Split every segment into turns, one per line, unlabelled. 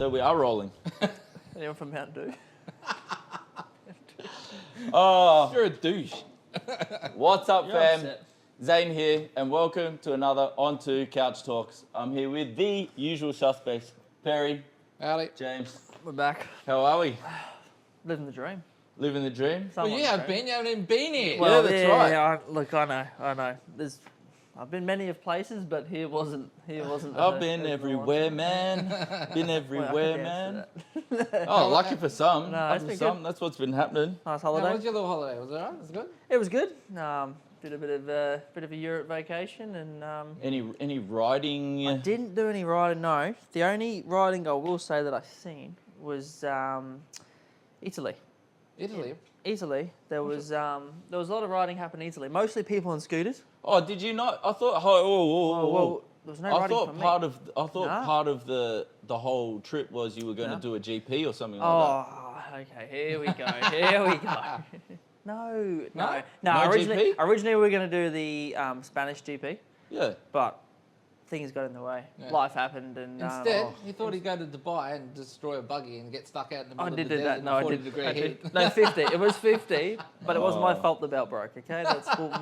So we are rolling.
Anyone from Mountain Dew?
Oh,
You're a douche.
what's up,
You're
fam?
upset.
Zane here, and welcome to another On2 Couch Talks. I'm here with the usual suspects, Perry,
Howdy.
James.
We're back.
How are we?
Living the dream.
Living the dream?
Well,
Somewhat
you
the
have
dream.
been. You haven't even been here.
Well,
that's right.
Yeah, look, I know. I've been many of places, but here wasn't.
I've been everywhere, man. Been
Well, I
everywhere,
can
man.
answer that.
Oh, lucky for some.
No,
Lucky
it's
for
been
some.
good.
That's what's been happening.
Nice
How
holiday.
was your little holiday? Was it alright? Was it good?
It was good. Did a bit of a Europe vacation, and
Any riding?
I didn't do any riding. No, the only riding I will say that I've seen was Italy.
Italy.
Italy. There was a lot of riding happening in Italy. Mostly people on scooters.
Oh, did you not? I thought.
Well, there was no
I
riding
thought
for me.
part
No.
of the whole trip was you were going to
No.
do a GP or something like
Oh, okay. Here we go. Here we go. No.
No
Originally,
GP?
we were going to do the Spanish GP,
that. Yeah.
but things got in the way.
Yeah.
Life happened, and
Instead, he thought he'd go to Dubai and destroy a buggy and get stuck out in the middle
I
of
did
the
do
desert
that.
in
No, I
40-degree
did.
heat.
No, 50. It was 50, but it wasn't my
Oh.
fault the belt broke. Okay,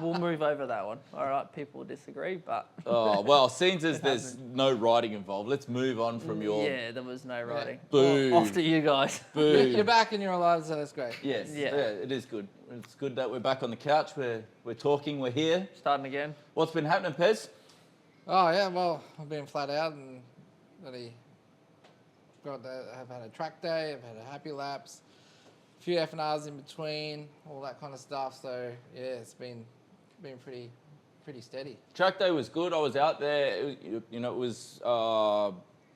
we'll move over that one. All right, people disagree, but
Oh well, since there's no riding involved, let's move on from your
yeah, there was no riding.
boo.
Off to you guys.
boo.
You're back and you're alive, so that's great.
Yes,
Yeah.
it is good. It's good that we're back on the couch. We're talking. We're here.
Starting again.
What's been happening, Pez?
Oh yeah, well, I've been flat out and really I've had a track day. I've had a happy laps, a few F&Rs in between, all that kind of stuff. So yeah, it's been pretty steady.
Track day was good. I was out there. It was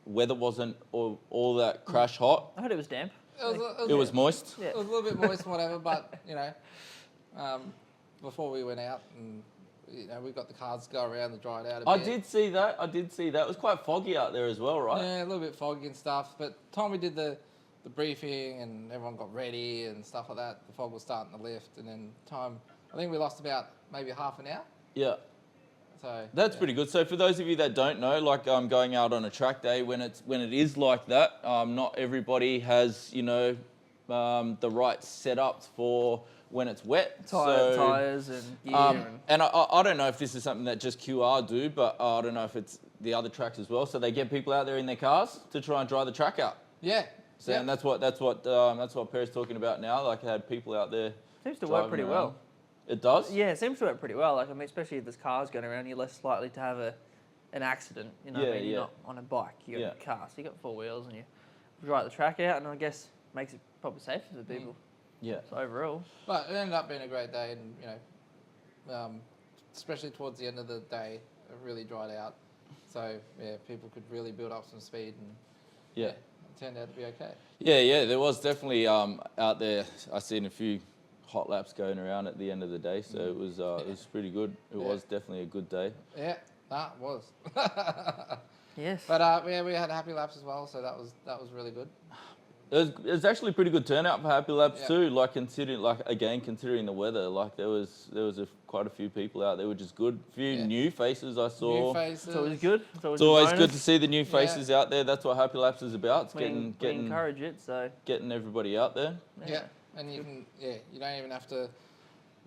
weather wasn't all that crash hot.
I heard it was damp.
It was moist.
Yeah.
It was a little bit moist, whatever, but before we went out and we got the cars to go around to dry it out a
I
bit.
did see that. It was quite foggy out there as well, right?
Yeah, a little bit foggy and stuff. But time we did the briefing and everyone got ready and stuff like that, the fog was starting to lift, and then I think we lost about maybe half an hour.
Yeah.
So
That's
yeah.
pretty good. So for those of you that don't know, like going out on a track day when it is like that, not everybody has the right setups for when it's wet.
Tires and gear.
And I don't know if this is something that just QR do, but I don't know if it's the other tracks as well. So they get people out there in their cars to try and dry the track out.
Yeah.
So
yeah.
and that's what Perry's talking about now. Like I had people out there.
Seems to work pretty
driving
well.
around. It does.
Yeah, it seems to work pretty well. Like, I mean, especially if there's cars going around, you're less likely to have an accident. You know,
Yeah,
what I mean? You're
yeah.
not on a bike, you got
Yeah.
a car, so you got four wheels, and you drive the track out, and I guess makes it probably safer for people.
Yeah.
So overall,
But it ended up being a great day, and especially towards the end of the day, it really dried out. So yeah, people could really build up some speed, and
Yeah.
it turned out to be okay.
Yeah. There was definitely out there. I seen a few hot laps going around at the end of the day, so it was pretty good. It
Yeah.
was definitely a good day.
Yeah, that was.
yes.
But yeah, we had happy laps as well, so that was really good.
It was actually a pretty good turnout for happy laps
Yeah.
too. Like considering the weather, like there was quite a few people out there, which is good. A few
Yeah.
new faces I saw.
New faces.
it's always good.
It's always
a
good to
bonus.
see the new faces out there. That's what happy laps is about. It's
We
getting
encourage it, so
getting everybody out there.
Yeah, and you don't even have to,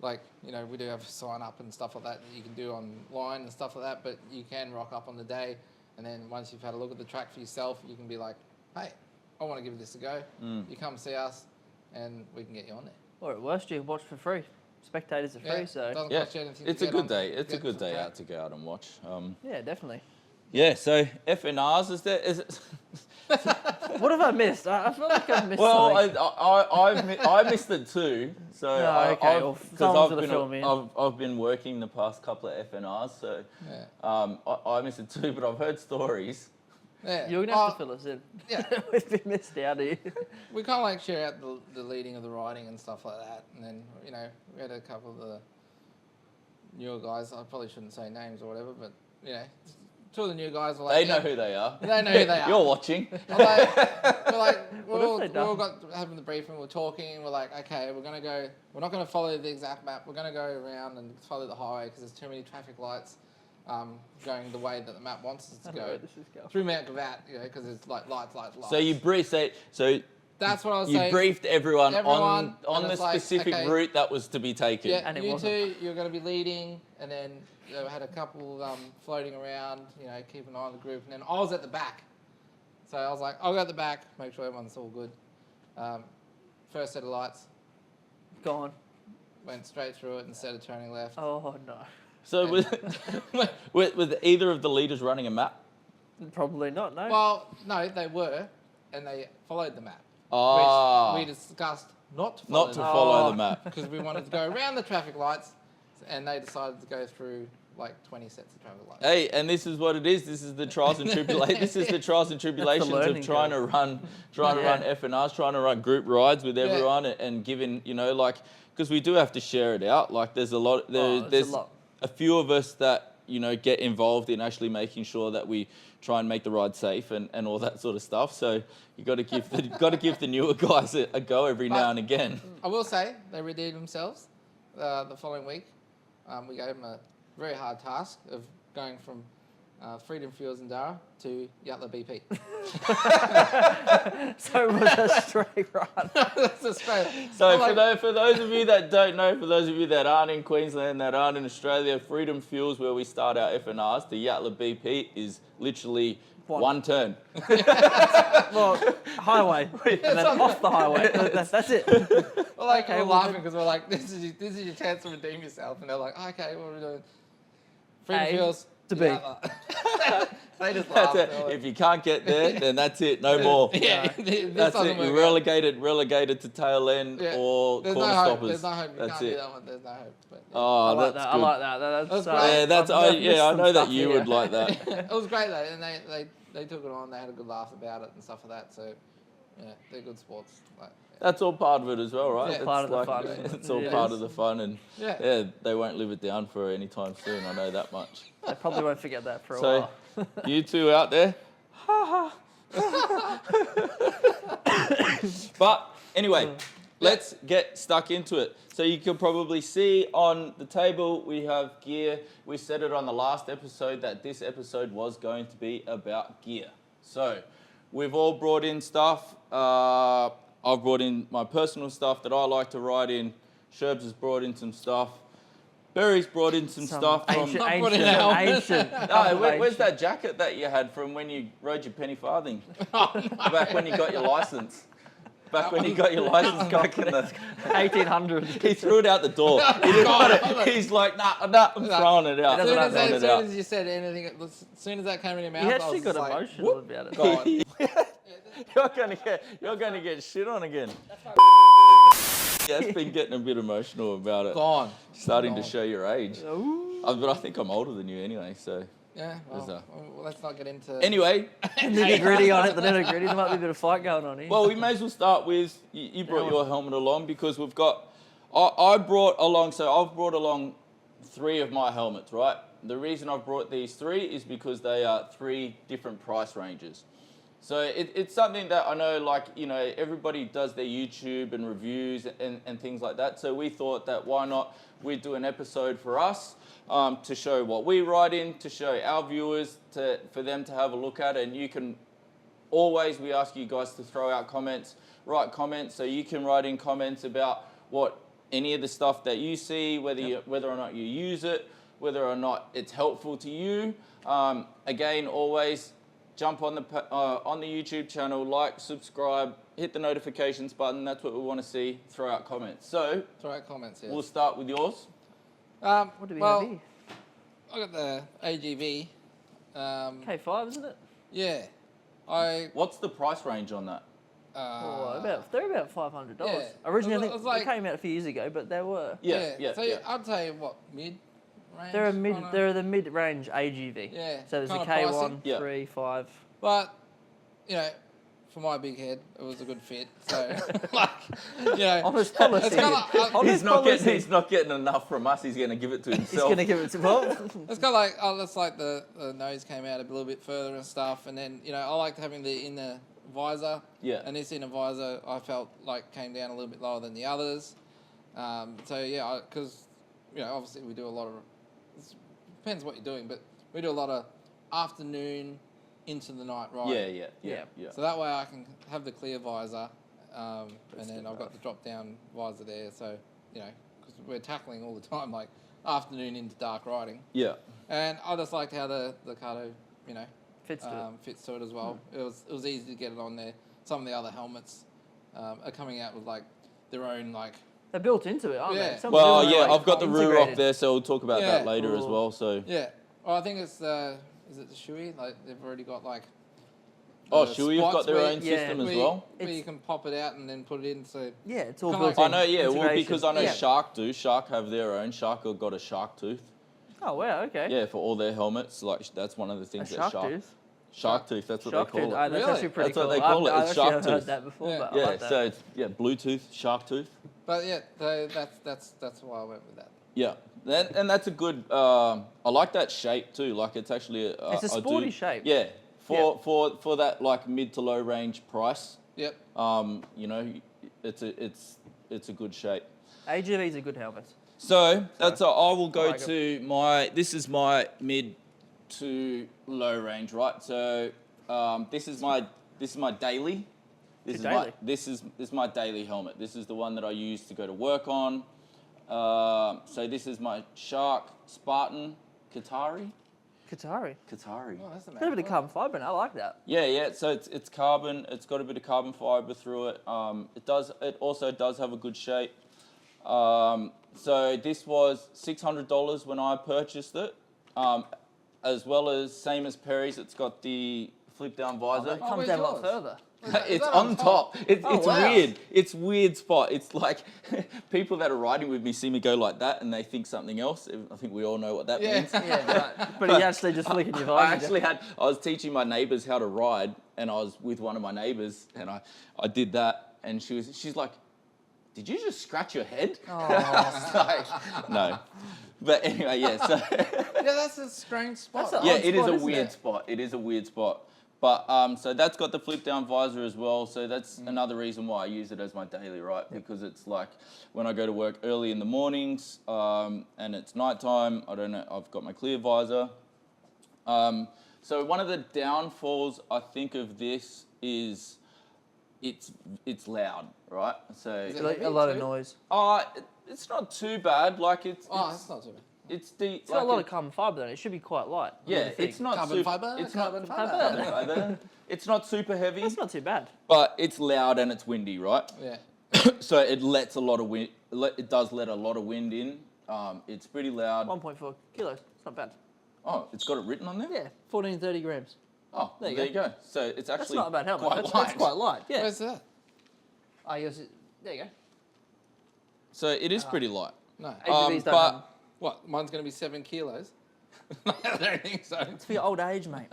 we do have sign up and stuff like that you can do online and stuff like that, but you can rock up on the day, and then once you've had a look at the track for yourself, you can be like, hey, I want to give this a go. You come see us, and we can get you on there.
or at worst, you can watch for free. Spectators are free, so
doesn't
Yeah,
cost you anything to
it's a
get
good
on-
day. It's a
get
good
to the
day
track.
out to go out and watch.
yeah, definitely.
Yeah. So FNRs is there? Is it?
What have I missed? I feel like I've missed
Well,
something.
I missed it too. So
No, okay, well, someone's gotta fill me in.
I've been working the past couple of FNRs, so
Yeah.
I missed it too. But I've heard stories.
Yeah.
You're going to have to fill us in.
Yeah.
We've been missed out here.
We kind of share out the leading of the riding and stuff like that, and then we had a couple of the newer guys. I probably shouldn't say names or whatever, but two of the new guys were like,
They know who they are.
They know who they are.
You're watching.
We're like,
What have they
we all
done?
got having the briefing. We're talking. We're like, okay, we're gonna go. We're not gonna follow the exact map. We're gonna go around and follow the highway because there's too many traffic lights. going the way that the map wants us to
I don't know where
go.
this is going.
Through Mount Gravatt, you know, because it's like lights.
So you briefed. So
That's what I was
you
saying.
briefed everyone on
and
the
it's like,
specific
okay,
route that was to be taken.
Yeah,
And it
you
wasn't.
two, you're going to be leading, and then I had a couple floating around, you know, keep an eye on the group, and then I was at the back. So I was like, I'll go at the back, make sure everyone's all good. First set of lights,
Gone.
went straight through it instead of turning left.
Oh, no.
So with either of the leaders running a map?
Probably not, no.
Well, no, they were, and they followed the map.
Ah.
Which we discussed not to follow
Not to follow the map.
because we wanted to go around the traffic lights, and they decided to go through like 20 sets of traffic lights.
Hey, and this is what it is. This is the trials and tribulations. This is the trials and tribulations of
learning
trying to run FNRs, trying to run group rides with everyone, and giving, you know, like, because we do have to share it out. Like, there's a lot. There's a few of us that, you know, get involved in actually making sure that we try and make the ride safe and all that sort of stuff. So you got to give the newer guys a go every now and again.
I will say they redeemed themselves the following week. We gave them a very hard task of going from Freedom Fuels in Darra to Yatla BP.
So it was a straight run.
That's a straight.
So for those of you that don't know, for those of you that aren't in Queensland, that aren't in Australia, Freedom Fuels, where we start our FNRs, to Yatla BP is literally one turn.
Well, highway. And then off the highway. That's it.
We're like,
Okay,
we're
well,
laughing because we're like, this is your chance to redeem yourself. And they're like, okay, what are we doing? Freedom
A
Fuels
to B.
Yatla. They just
That's
laughed.
it. If you can't get there, then that's it. No more.
Yeah, this
That's
doesn't
it. You're
work out.
relegated to tail end or
There's
corner
no hope.
stoppers.
There's no hope. You
That's
can't do
it.
that one. There's no hope. But, yeah.
Oh,
I like
that's
that.
good.
I like that. That's
That's great.
Yeah, that's
I've missed
I
some
know that
stuff
you
here.
would like that.
It was great though, and they took it on. They had a good laugh about it and stuff like that. So, yeah, they're good sports. Like,
That's all part of it as well, right?
Yeah.
It's
Part of the
like,
fun.
It's all
It
part
is.
of the fun, and
Yeah.
they won't live it down for any time soon. I know that much.
They probably won't forget that for a
So,
while.
you two out there, but anyway, let's get stuck into it. So you can probably see on the table we have gear. We said it on the last episode that this episode was going to be about gear. So we've all brought in stuff. I've brought in my personal stuff that I like to ride in. Sherbs has brought in some stuff. Barry's brought in some stuff from...
ancient.
I've got it now.
No, where's that jacket that you had from when you rode your penny farthing? Back when you got your license. Back when you got your license back in the
1800s.
He threw it out the door. He didn't want it. He's like, nah, I'm throwing it out.
As soon
Throwing
as
it out.
you said anything, as soon as that came in your mouth,
He
I
actually
was
got
just like,
emotional
whoop,
about it.
gone.
You're gonna get shit on again. Yeah, it's been getting a bit emotional about it.
Gone.
Starting
Gone.
to show your age.
Ooh.
But I think I'm older than you anyway, so.
Yeah,
There's
well, let's not get into...
Anyway,
Nitty gritty on it, the nitty gritty. There might be a bit of fight going on here.
well, we may as well start with, you brought your helmet along because we've got, I've brought along 3 of my helmets, right? The reason I've brought these 3 is because they are 3 different price ranges. So it's something that I know, like, you know, everybody does their YouTube and reviews and things like that. So we thought that why not we'd do an episode for us to show what we ride in, to show our viewers, for them to have a look at. And you can always, we ask you guys to throw out comments, write comments. So you can write in comments about what any of the stuff that you see, whether or not you use it, whether or not it's helpful to you. Again, always jump on the YouTube channel, like, subscribe, hit the notifications button. That's what we want to see. Throw out comments. So
Throw out comments, yeah.
we'll start with yours.
What do we have here?
I got the AGV.
K5, isn't it?
Yeah.
What's the price range on that?
They're about $500.
Yeah.
Originally,
It was
I think they came out a few years ago, but they were.
Yeah.
So I'd say what, mid range?
They're the mid-range AGV.
Yeah,
So there's a
kinda
K1,
pricey.
Yeah.
3, 5.
But you know, for my big head, it was a good fit. So like, you know,
Honest policy.
it's kind of like,
He's not getting enough from us. He's going to give it to
He's
himself.
going to give it to well.
it's kind of like, that's like the nose came out a little bit further and stuff, and then, you know, I liked having the inner visor.
Yeah.
And this inner visor, I felt like came down a little bit lower than the others. So yeah, because you know, obviously we do a lot of. It depends what you're doing, but we do a lot of afternoon into the night riding.
Yeah.
So that way I can have the clear visor, and then I've got the drop down visor there. So, you know, because we're tackling all the time, like afternoon into dark riding.
Yeah.
And I just liked how the Cardo, you know,
Fits to it.
fits to it as well. It was easy to get it on there. Some of the other helmets are coming out with like their own like.
They're built into it, aren't
Yeah.
they? Some
Well,
of them are,
yeah,
like,
I've got the Roo Rock
integrated.
there, so we'll talk about that later as
Ooh.
well. So.
Yeah. Well, I think it's is it the Shui? Like they've already got like.
Oh,
the
Shui, you've got
spots
their
where-
own system as
where
well.
Where you can pop it out and then put it in. So
Yeah, it's all
Kinda
built
like-
in.
I know, yeah. Well,
Integration.
because I know
Yeah.
Shark do. Shark have their own. Shark have got a shark tooth.
Oh, wow, okay.
Yeah, for all their helmets. Like that's one of the
A
things that
shark
Shark.
tooth?
Shark tooth. That's what
Shark
they call
tooth.
it.
Oh, that's
Really?
actually pretty
That's what
cool.
they call it.
I've
It's
actually
shark
haven't heard
tooth.
that before,
Yeah.
but I
Yeah,
like that.
so it's Bluetooth, shark tooth.
But yeah, so that's why I went with that.
Yeah, and that's a good. I like that shape too. Like it's actually.
It's a sporty shape.
Yeah, for that like mid to low range price.
Yep.
You know, it's a good shape.
AGV's a good helmet.
So that's I will go
like
to my. This is my mid to low range, right? So this is my daily.
Your daily?
This is my daily helmet. This is the one that I use to go to work on. So this is my Shark Spartan Qatari.
Qatari.
Oh, that's a
Got a bit of carbon fibre in it. I like that.
Yeah. So it's carbon. It's got a bit of carbon fiber through it. It also does have a good shape. So this was $600 when I purchased it, as well as same as Perry's. It's got the flip down visor.
It comes
where's
down a lot
yours?
further.
It's
that
on
on
top.
top?
It's
wow.
weird. It's weird spot. It's like people that are riding with me see me go like that and they think something else. I think we all know what that
Yeah.
means.
Yeah, right. But you actually just flicking your
I
visor.
I was teaching my neighbours how to ride, and I was with one of my neighbours, and I did that, and she's like, "Did you just scratch your head?" I was like, no. But anyway, yeah. So
Yeah, that's a strange spot.
That's a-
yeah,
odd
it is
spot,
a
isn't
weird
it?
spot. It is a weird spot. But so that's got the flip down visor as well. So that's another reason why I use it as my daily, right? Because it's like when I go to work early in the mornings and it's nighttime, I don't know, I've got my clear visor. So one of the downfalls I think of this is it's loud, right? So
it
Like, a
heavy
lot of
too?
noise.
it's not too bad. Like it's
That's not too bad.
it's deep.
It's got a lot of carbon fibre though. It should be quite light. I
Yeah,
would think.
it's not
Carbon
super,
fibre?
It's
Carbon
not
fibre.
carbon fibre. It's not super heavy,
It's not too bad.
but it's loud and it's windy, right?
Yeah.
So it lets a lot of wind. It does let a lot of wind in. It's pretty loud.
1.4 kilos. It's not bad.
Oh, it's got it written on there.
Yeah, 14 30 grams.
Oh,
There
there
you
you go. So it's
That's
actually
not a bad helmet.
quite
That's
light.
quite light. Yeah.
Where's that?
I guess there you go.
So it is pretty light.
No.
AGVs don't
but-
have-
What? Mine's going to be 7 kilos. I don't think so.
It's for your old age, mate.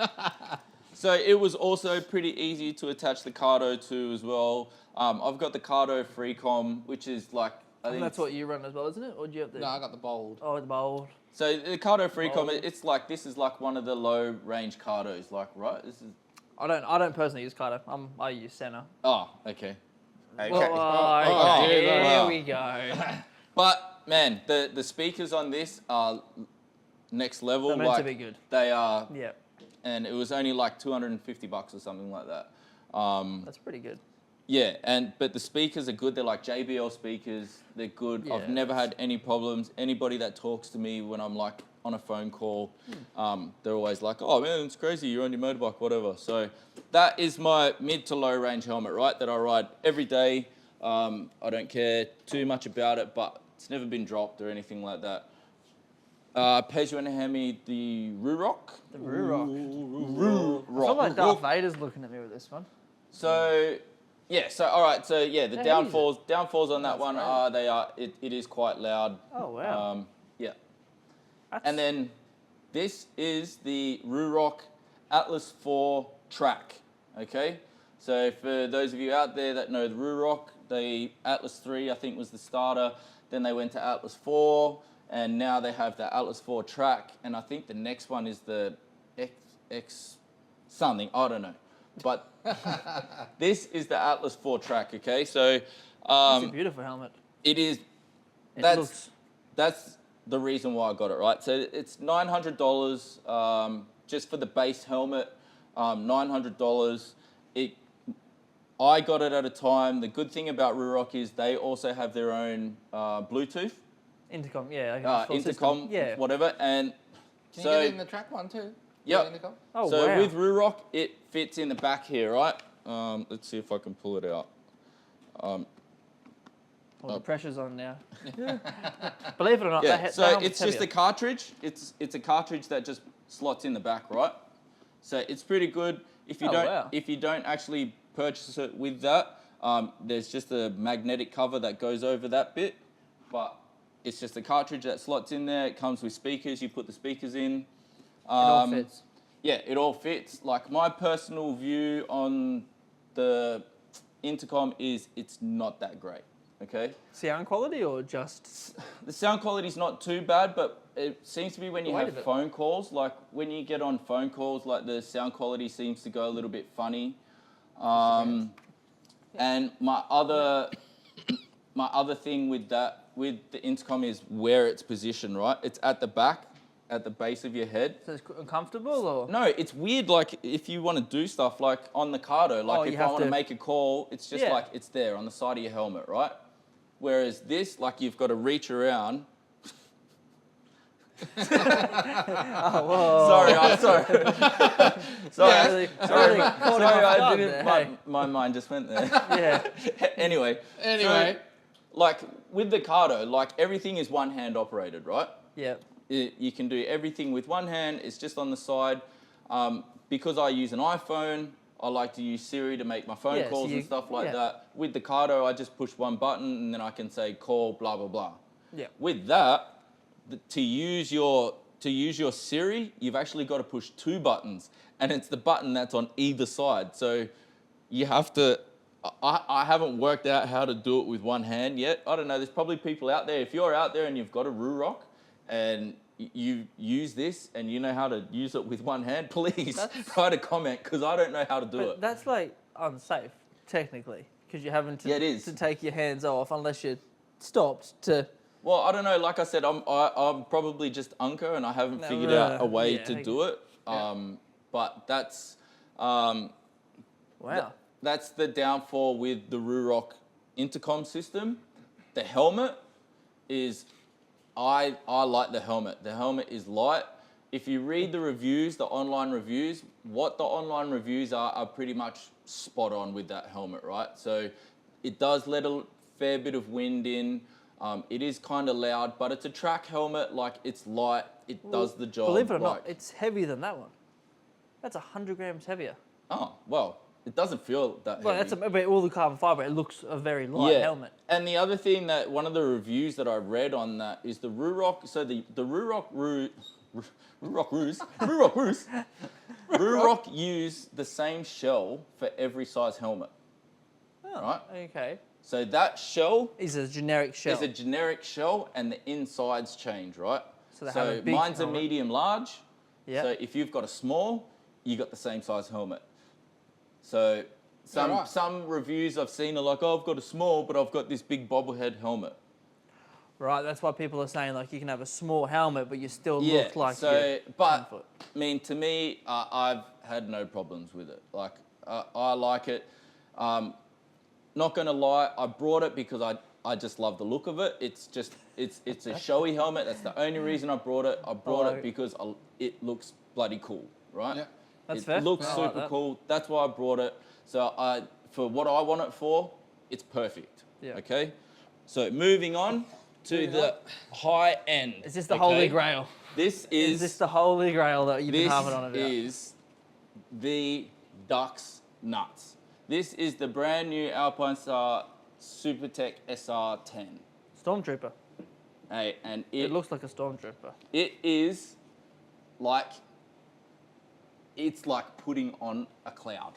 So it was also pretty easy to attach the Cardo to as well. I've got the Cardo Freecom, which is like I think
That's what you run as well, isn't it? Or do you have the?
No, I got the bold.
Oh, the bold.
So the Cardo Freecom,
Oh.
it's like this is like one of the low range Cardos, like right. This is
I don't personally use Cardo. I use Senna.
oh okay. Okay.
oh,
here
dude,
wow.
we go.
But man, the speakers on this are next level.
They're meant
like
to be good.
they are,
Yeah,
and it was only like $250 or something like that.
that's pretty good.
Yeah, but the speakers are good. They're like JBL speakers. They're good.
Yeah,
I've never had any problems. Anybody that talks to me when I'm like on a phone call, they're always like, "Oh man, it's crazy. You're on your motorbike, whatever." So that is my mid to low range helmet, right? That I ride every day. I don't care too much about it, but it's never been dropped or anything like that. Peugeot and Hemi, the Roo Rock.
The Roo Rock.
Roo
I feel
Rock.
like Darth Vader's looking at me with this one.
So yeah, so all right, so yeah, the
How heavy is
downfalls on that
That's
one
great.
are it is quite loud.
Oh wow.
Yeah.
That's-
And then this is the Roo Rock Atlas 4 track. Okay? So for those of you out there that know the Roo Rock, the Atlas 3 I think was the starter, then they went to Atlas 4 and now they have the Atlas 4 track and I think the next one is the X something, I don't know. But this is the Atlas 4 track, okay? So
it's a beautiful helmet.
it is
It
that's
looks.
that's the reason why I got it, right? So it's $900 just for the base helmet, $900. I got it at a time. The good thing about Ruroc is they also have their own Bluetooth,
Intercom, yeah. Full
intercom,
system. Yeah.
whatever. And
Can
so,
you get it in the track one too?
Yep.
The intercom?
Oh,
so
wow.
with Ruroc, it fits in the back here, right? Let's see if I can pull it out.
Well, the pressure's on now. Believe it or not,
Yeah,
that
so
helmet's
it's just a
heavier.
cartridge. It's a cartridge that just slots in the back, right? So it's pretty good. If you
wow.
if you don't actually purchase it with that, there's just a magnetic cover that goes over that bit, but it's just a cartridge that slots in there. It comes with speakers. You put the speakers in.
It all fits.
Yeah, it all fits. Like my personal view on the intercom is it's not that great. Okay.
Sound quality or just...
The sound quality is not too bad, but it seems to be when you
The weight
have
of it.
phone calls, like when you get on phone calls, like the sound quality seems to go a little bit funny. And my other thing with the intercom is where it's positioned, right? It's at the back, at the base of your head.
So it's uncomfortable or...
No, it's weird, like if you want to do stuff like on the Cardo, like
you
if I
have
want to
to-
make a call, it's just
Yeah.
like it's there on the side of your helmet, right? Whereas this, like you've got to reach around.
Oh, whoa.
Sorry, I'm sorry. sorry,
Really
sorry,
caught him
sorry,
off
I
guard
didn't.
there, hey.
My mind just went there.
Yeah.
Anyway,
Anyway.
so, like with the Cardo, like everything is one hand operated, right?
Yeah.
You can do everything with one hand. It's just on the side. Because I use an iPhone, I like to use Siri to make my phone
Yeah, so
calls
you-
and stuff like
yeah.
that. With the Cardo, I just push one button and then I can say call, blah blah blah.
Yeah.
With that, to use your Siri, you've actually got to push two buttons, and it's the button that's on either side. So you have to. I haven't worked out how to do it with one hand yet. I don't know. There's probably people out there. If you're out there and you've got a Ruroc and you use this and you know how to use it with one hand, please write a comment because I don't know how to do
But
it.
that's like unsafe, technically, because you're having to,
Yeah, it is.
to take your hands off unless you're stopped to...
Well, I don't know. Like I said, I'm probably just unco and I haven't figured out a way
yeah,
to
I
do it.
Yeah.
But that's
Wow.
that's the downfall with the Ruroc intercom system. The helmet is, I like the helmet. The helmet is light. If you read the reviews, the online reviews, what the online reviews are pretty much spot on with that helmet, right? So it does let a fair bit of wind in. It is kind of loud, but it's a track helmet. Like it's light. It does the job.
Believe it or not,
like-
it's heavier than that one. That's 100 grams heavier.
Oh, well, it doesn't feel that
Well,
heavy.
that's about all the carbon fibre. It looks a very light helmet.
And the other thing that one of the reviews that I read on that is the Ruroc. So the Ruroc use the same shell for every size helmet.
Oh,
Right.
okay.
So that shell
Is a generic shell.
is a generic shell, and the insides change, right?
So they have a big
mine's
helmet.
a medium large.
Yeah.
So if you've got a small, you got the same size helmet. So
right.
some reviews I've seen are like, oh, I've got a small, but I've got this big bobblehead helmet.
Right, that's why people are saying like you can have a small helmet, but you still
Yeah.
look like
So,
you're 10
but
foot.
I mean, to me, I've had no problems with it. Like I like it. Not gonna lie, I brought it because I just love the look of it. It's a showy helmet. That's the only reason I brought it. I brought it because it looks bloody cool, right?
Yeah.
That's
it
fair.
looks
I like
super
that.
cool. That's why I brought it. So for what I want it for, it's perfect.
Yeah.
Okay. So moving on to the high end.
Is this the
okay?
holy grail?
This
Is this the holy grail that you've been
this
harping on about?
is the Ducks Nuts. This is the brand new Alpine Star Supertech SR10.
Stormtrooper.
Hey, and
It looks like a stormtrooper.
it is like, it's like putting on a cloud.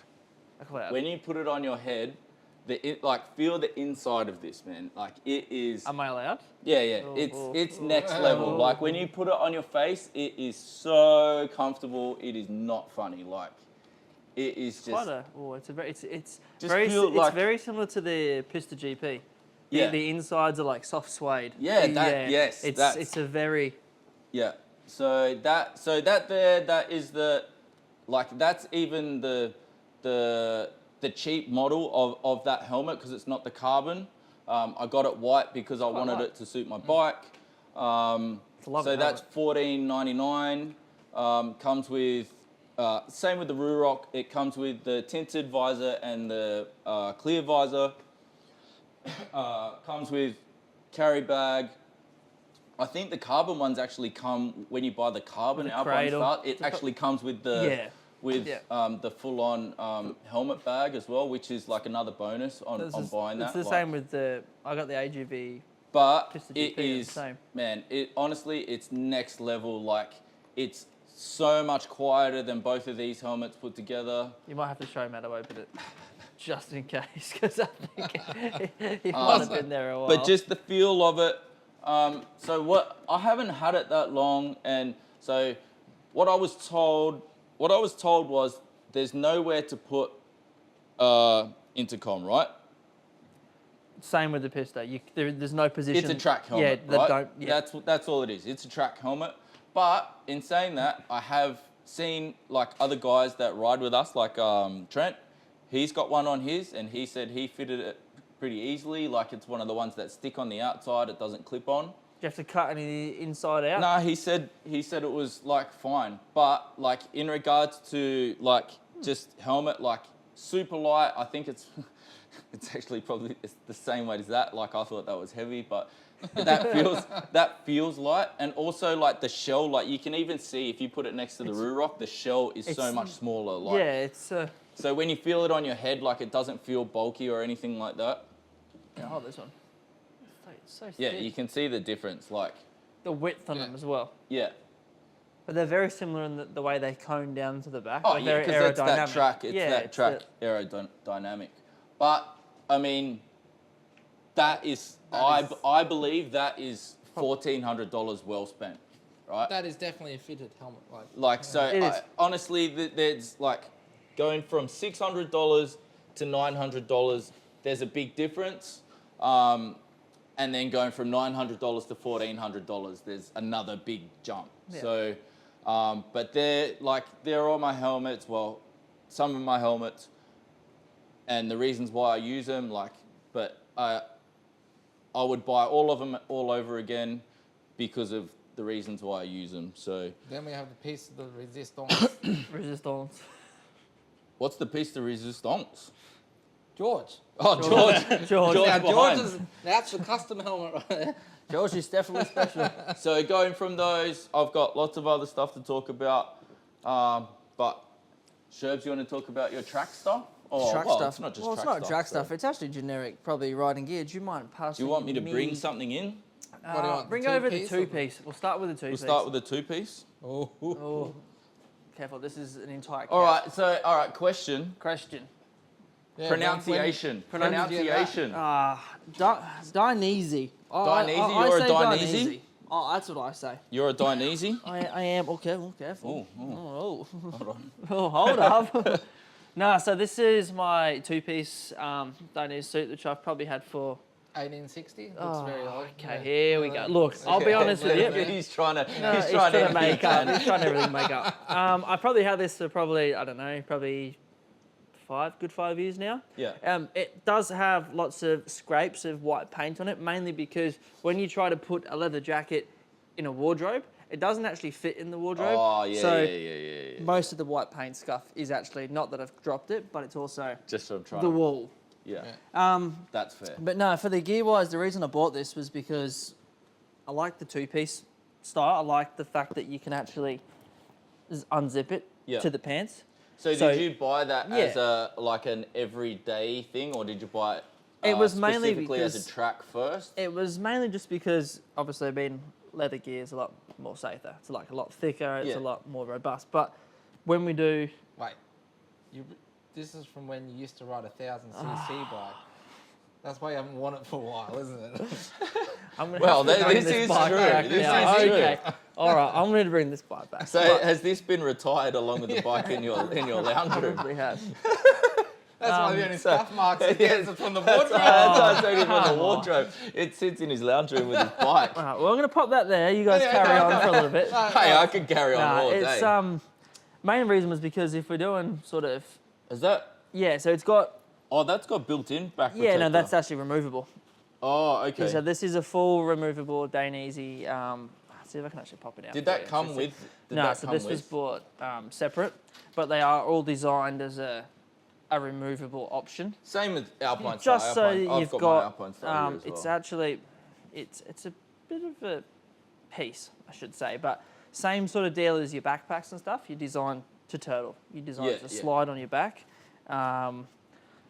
A cloud.
When you put it on your head, feel the inside of this, man. Like it is.
Am I allowed?
Yeah.
Oh,
It's next level. Like when you put it on your face, it is so comfortable. It is not funny. Like it is just.
Quite a. Oh, it's a very. It's
Just
very.
feel
It's
like-
very similar to the Pista GP.
Yeah.
The insides are like soft suede.
Yeah, yes,
It's a very
Yeah. So that is that's even the cheap model of that helmet because it's not the carbon. I got it white because I wanted it to suit my bike. So that's $14.99. Comes with same with the Ruroc. It comes with the tinted visor and the clear visor. Comes with carry bag. I think the carbon ones actually come when you buy the carbon Alpine Start. It actually comes with the the full-on helmet bag as well, which is like another bonus on buying that.
It's the same with I got the AGV.
But
it
is,
same.
Man, honestly, it's next level. Like, it's so much quieter than both of these helmets put together.
You might have to show Matt how to open it, just in case, because I think he might have been there a while.
But just the feel of it. So I haven't had it that long, and so what I was told was there's nowhere to put intercom, right?
Same with the Pisto. There's no position.
It's a track helmet, right? That's all it is. It's a track helmet. But in saying that, I have seen like other guys that ride with us, like Trent. He's got one on his, and he said he fitted it pretty easily. Like it's one of the ones that stick on the outside. It doesn't clip on.
Do you have to cut any inside out?
No, he said it was like fine. But like in regards to like just helmet, like super light. I think it's actually probably the same weight as that. Like I thought that was heavy, but that feels light. And also like the shell, like you can even see if you put it next to the Ruroc, the shell is so much smaller. Like,
yeah, it's.
So when you feel it on your head, like it doesn't feel bulky or anything like that.
Yeah, hold this one. It's so
Yeah,
thick.
you can see the difference. Like
the width on them as well.
Yeah.
But they're very similar in the way they cone down to the back.
Oh
like
yeah, because it's that track. It's track aerodynamic. But I mean, that is I believe that is $1,400 well spent, right?
That is definitely a fitted helmet.
Honestly, there's like going from $600 to $900. There's a big difference. And then going from $900 to $1,400, there's another big jump.
Yeah.
So, but they're all my helmets. Well, some of my helmets, and the reasons why I use them. But I would buy all of them all over again because of the reasons why I use them. So
then we have the piece of the resistance.
Resistance.
What's the piece de resistance?
George.
Oh, George.
Now that's the custom helmet right there.
George is definitely special.
So going from those, I've got lots of other stuff to talk about. But Sherbs, you want to talk about your track stuff?
Track stuff.
It's not just
it's not track stuff. It's actually generic, probably riding gear. Do you mind passing?
Do you want me to bring something in?
What do you want?
Bring over the two-piece. We'll start with the two-piece.
We'll start with the two-piece.
Oh. Careful, this is an entire
All right, question.
Yeah,
Pronunciation.
Dinezy.
Dinezy?
I
You're a
say
Dinezy?
Oh, that's what I say.
You're a Dinezy?
I am. Oh, careful.
Oh.
Hold on. Oh, hold up. No, so this is my two-piece Dinezy suit, which I've probably had for
1860. Looks very old.
Okay, here we go. Look, I'll be honest with you.
He's trying to
make up. He's trying everything to make up. I probably had this for probably 5 years now.
Yeah.
It does have lots of scrapes of white paint on it, mainly because when you try to put a leather jacket in a wardrobe, it doesn't actually fit in the wardrobe.
Oh, yeah,
so
yeah.
most of the white paint scuff is actually, not that I've dropped it, but it's also
just from trying
the wall.
Yeah. That's fair.
But no, for the gear-wise, the reason I bought this was because I like the two-piece style. I like the fact that you can actually unzip it to the pants.
So did you buy that as an everyday thing, or did you buy it,
it was mainly
specifically as a track first?
It was mainly just because, obviously, being leather gear is a lot more safer. It's like a lot thicker. It's a lot more robust. But when we do...
Wait. This is from when you used to ride 1,000cc bike. That's why you haven't worn it for a while, isn't it?
This is true.
Okay. All right, I'm going to bring this bike back.
So has this been retired along with the bike in your lounge room?
Probably has.
That's why the only
So-
scuff marks he gets are from the wardrobe.
That's why I told him from the wardrobe. It sits in his lounge room with his bike.
All right, well, I'm going to pop that there. You guys
Yeah,
carry
no,
on for a little bit.
Hey, I could carry on all
It's
day.
main reason was because if we're doing sort of
Is that?
so it's got
Oh, that's got built-in back protector.
yeah, no, that's actually removable.
Oh, okay.
So this is a full removable Dainese. See if I can actually pop it out.
Did
for
that
you.
come with? Did
No,
that
so
come
this was
with?
bought separate, but they are all designed as a removable option.
Same as Alpine Star.
Just so
Alpine. I've
you've
got,
got,
my Alpine Star here as
it's
well.
actually, it's a bit of a piece, I should say, but same sort of deal as your backpacks and stuff. You design to turtle. You design it to slide on your back.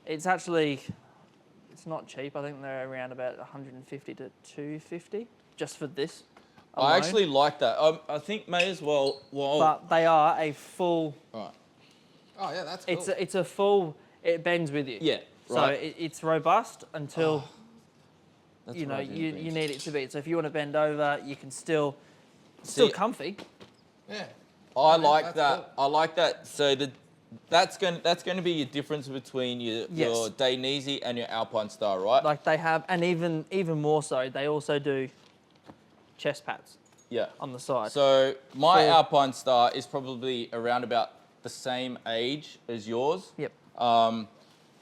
It's actually, it's not cheap. I think they're around about 150 to 250 just for this alone.
I actually like that. I think may as well. Well,
But they are a full.
right.
Oh yeah, that's cool.
It's a full. It bends with you.
Yeah.
So
Right.
it's robust until
That's
you
what
know
I didn't
you
think.
need it to be. So if you want to bend over, you can still comfy.
yeah.
I
Yeah,
like
that's
that. I like that. So that's going to be your difference between your Dainese and your Alpine Star, right?
Like they have, and even more so, they also do chest pads
Yeah.
on the side.
So my
Full-
Alpine Star is probably around about the same age as yours.
Yep.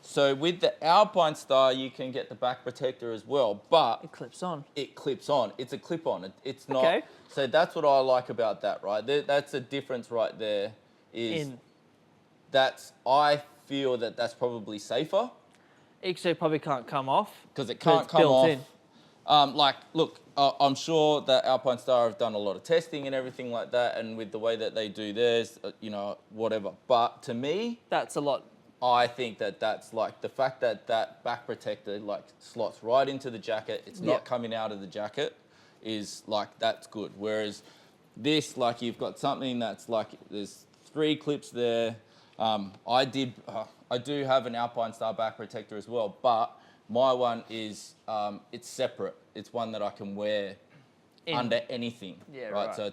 So with the Alpine Star, you can get the back protector as well, but
It clips on.
it clips on. It's a clip-on. It's not.
Okay.
So that's what I like about that, right? That's a difference right there. Is I feel that's probably safer
Actually, probably can't come off
because it
but
can't
it's
come
built
off.
in.
Like, look, I'm sure that Alpine Star have done a lot of testing and everything like that, and with the way that they do theirs, whatever. But to me,
That's a lot.
I think that's like the fact that back protector like slots right into the jacket. It's not coming out of the jacket. Is like that's good. Whereas this, like you've got something that's like there's 3 clips there. I do have an Alpine Star back protector as well, but my one is it's separate. It's one that I can wear under anything.
Yeah,
right.
right.
So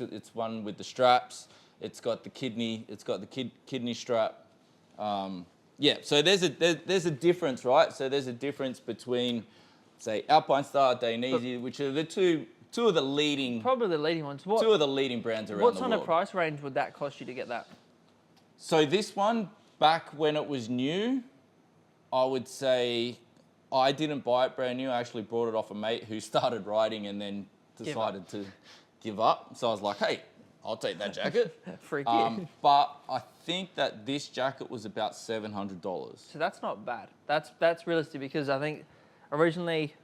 it's one with the straps. It's got the kidney. It's got the kidney strap. So there's a difference, right? So there's a difference between, say, Alpine Star, Dainese, which are the two of the leading,
Probably the leading ones.
two of the leading brands around
What
the
kind
world.
of price range would that cost you to get that?
So this one, back when it was new, I would say I didn't buy it brand new. I actually bought it off a mate who started riding and then decided to give up. So I was like, hey, I'll take that jacket.
Freak you.
But I think that this jacket was about $700.
So that's not bad. That's realistic because I think originally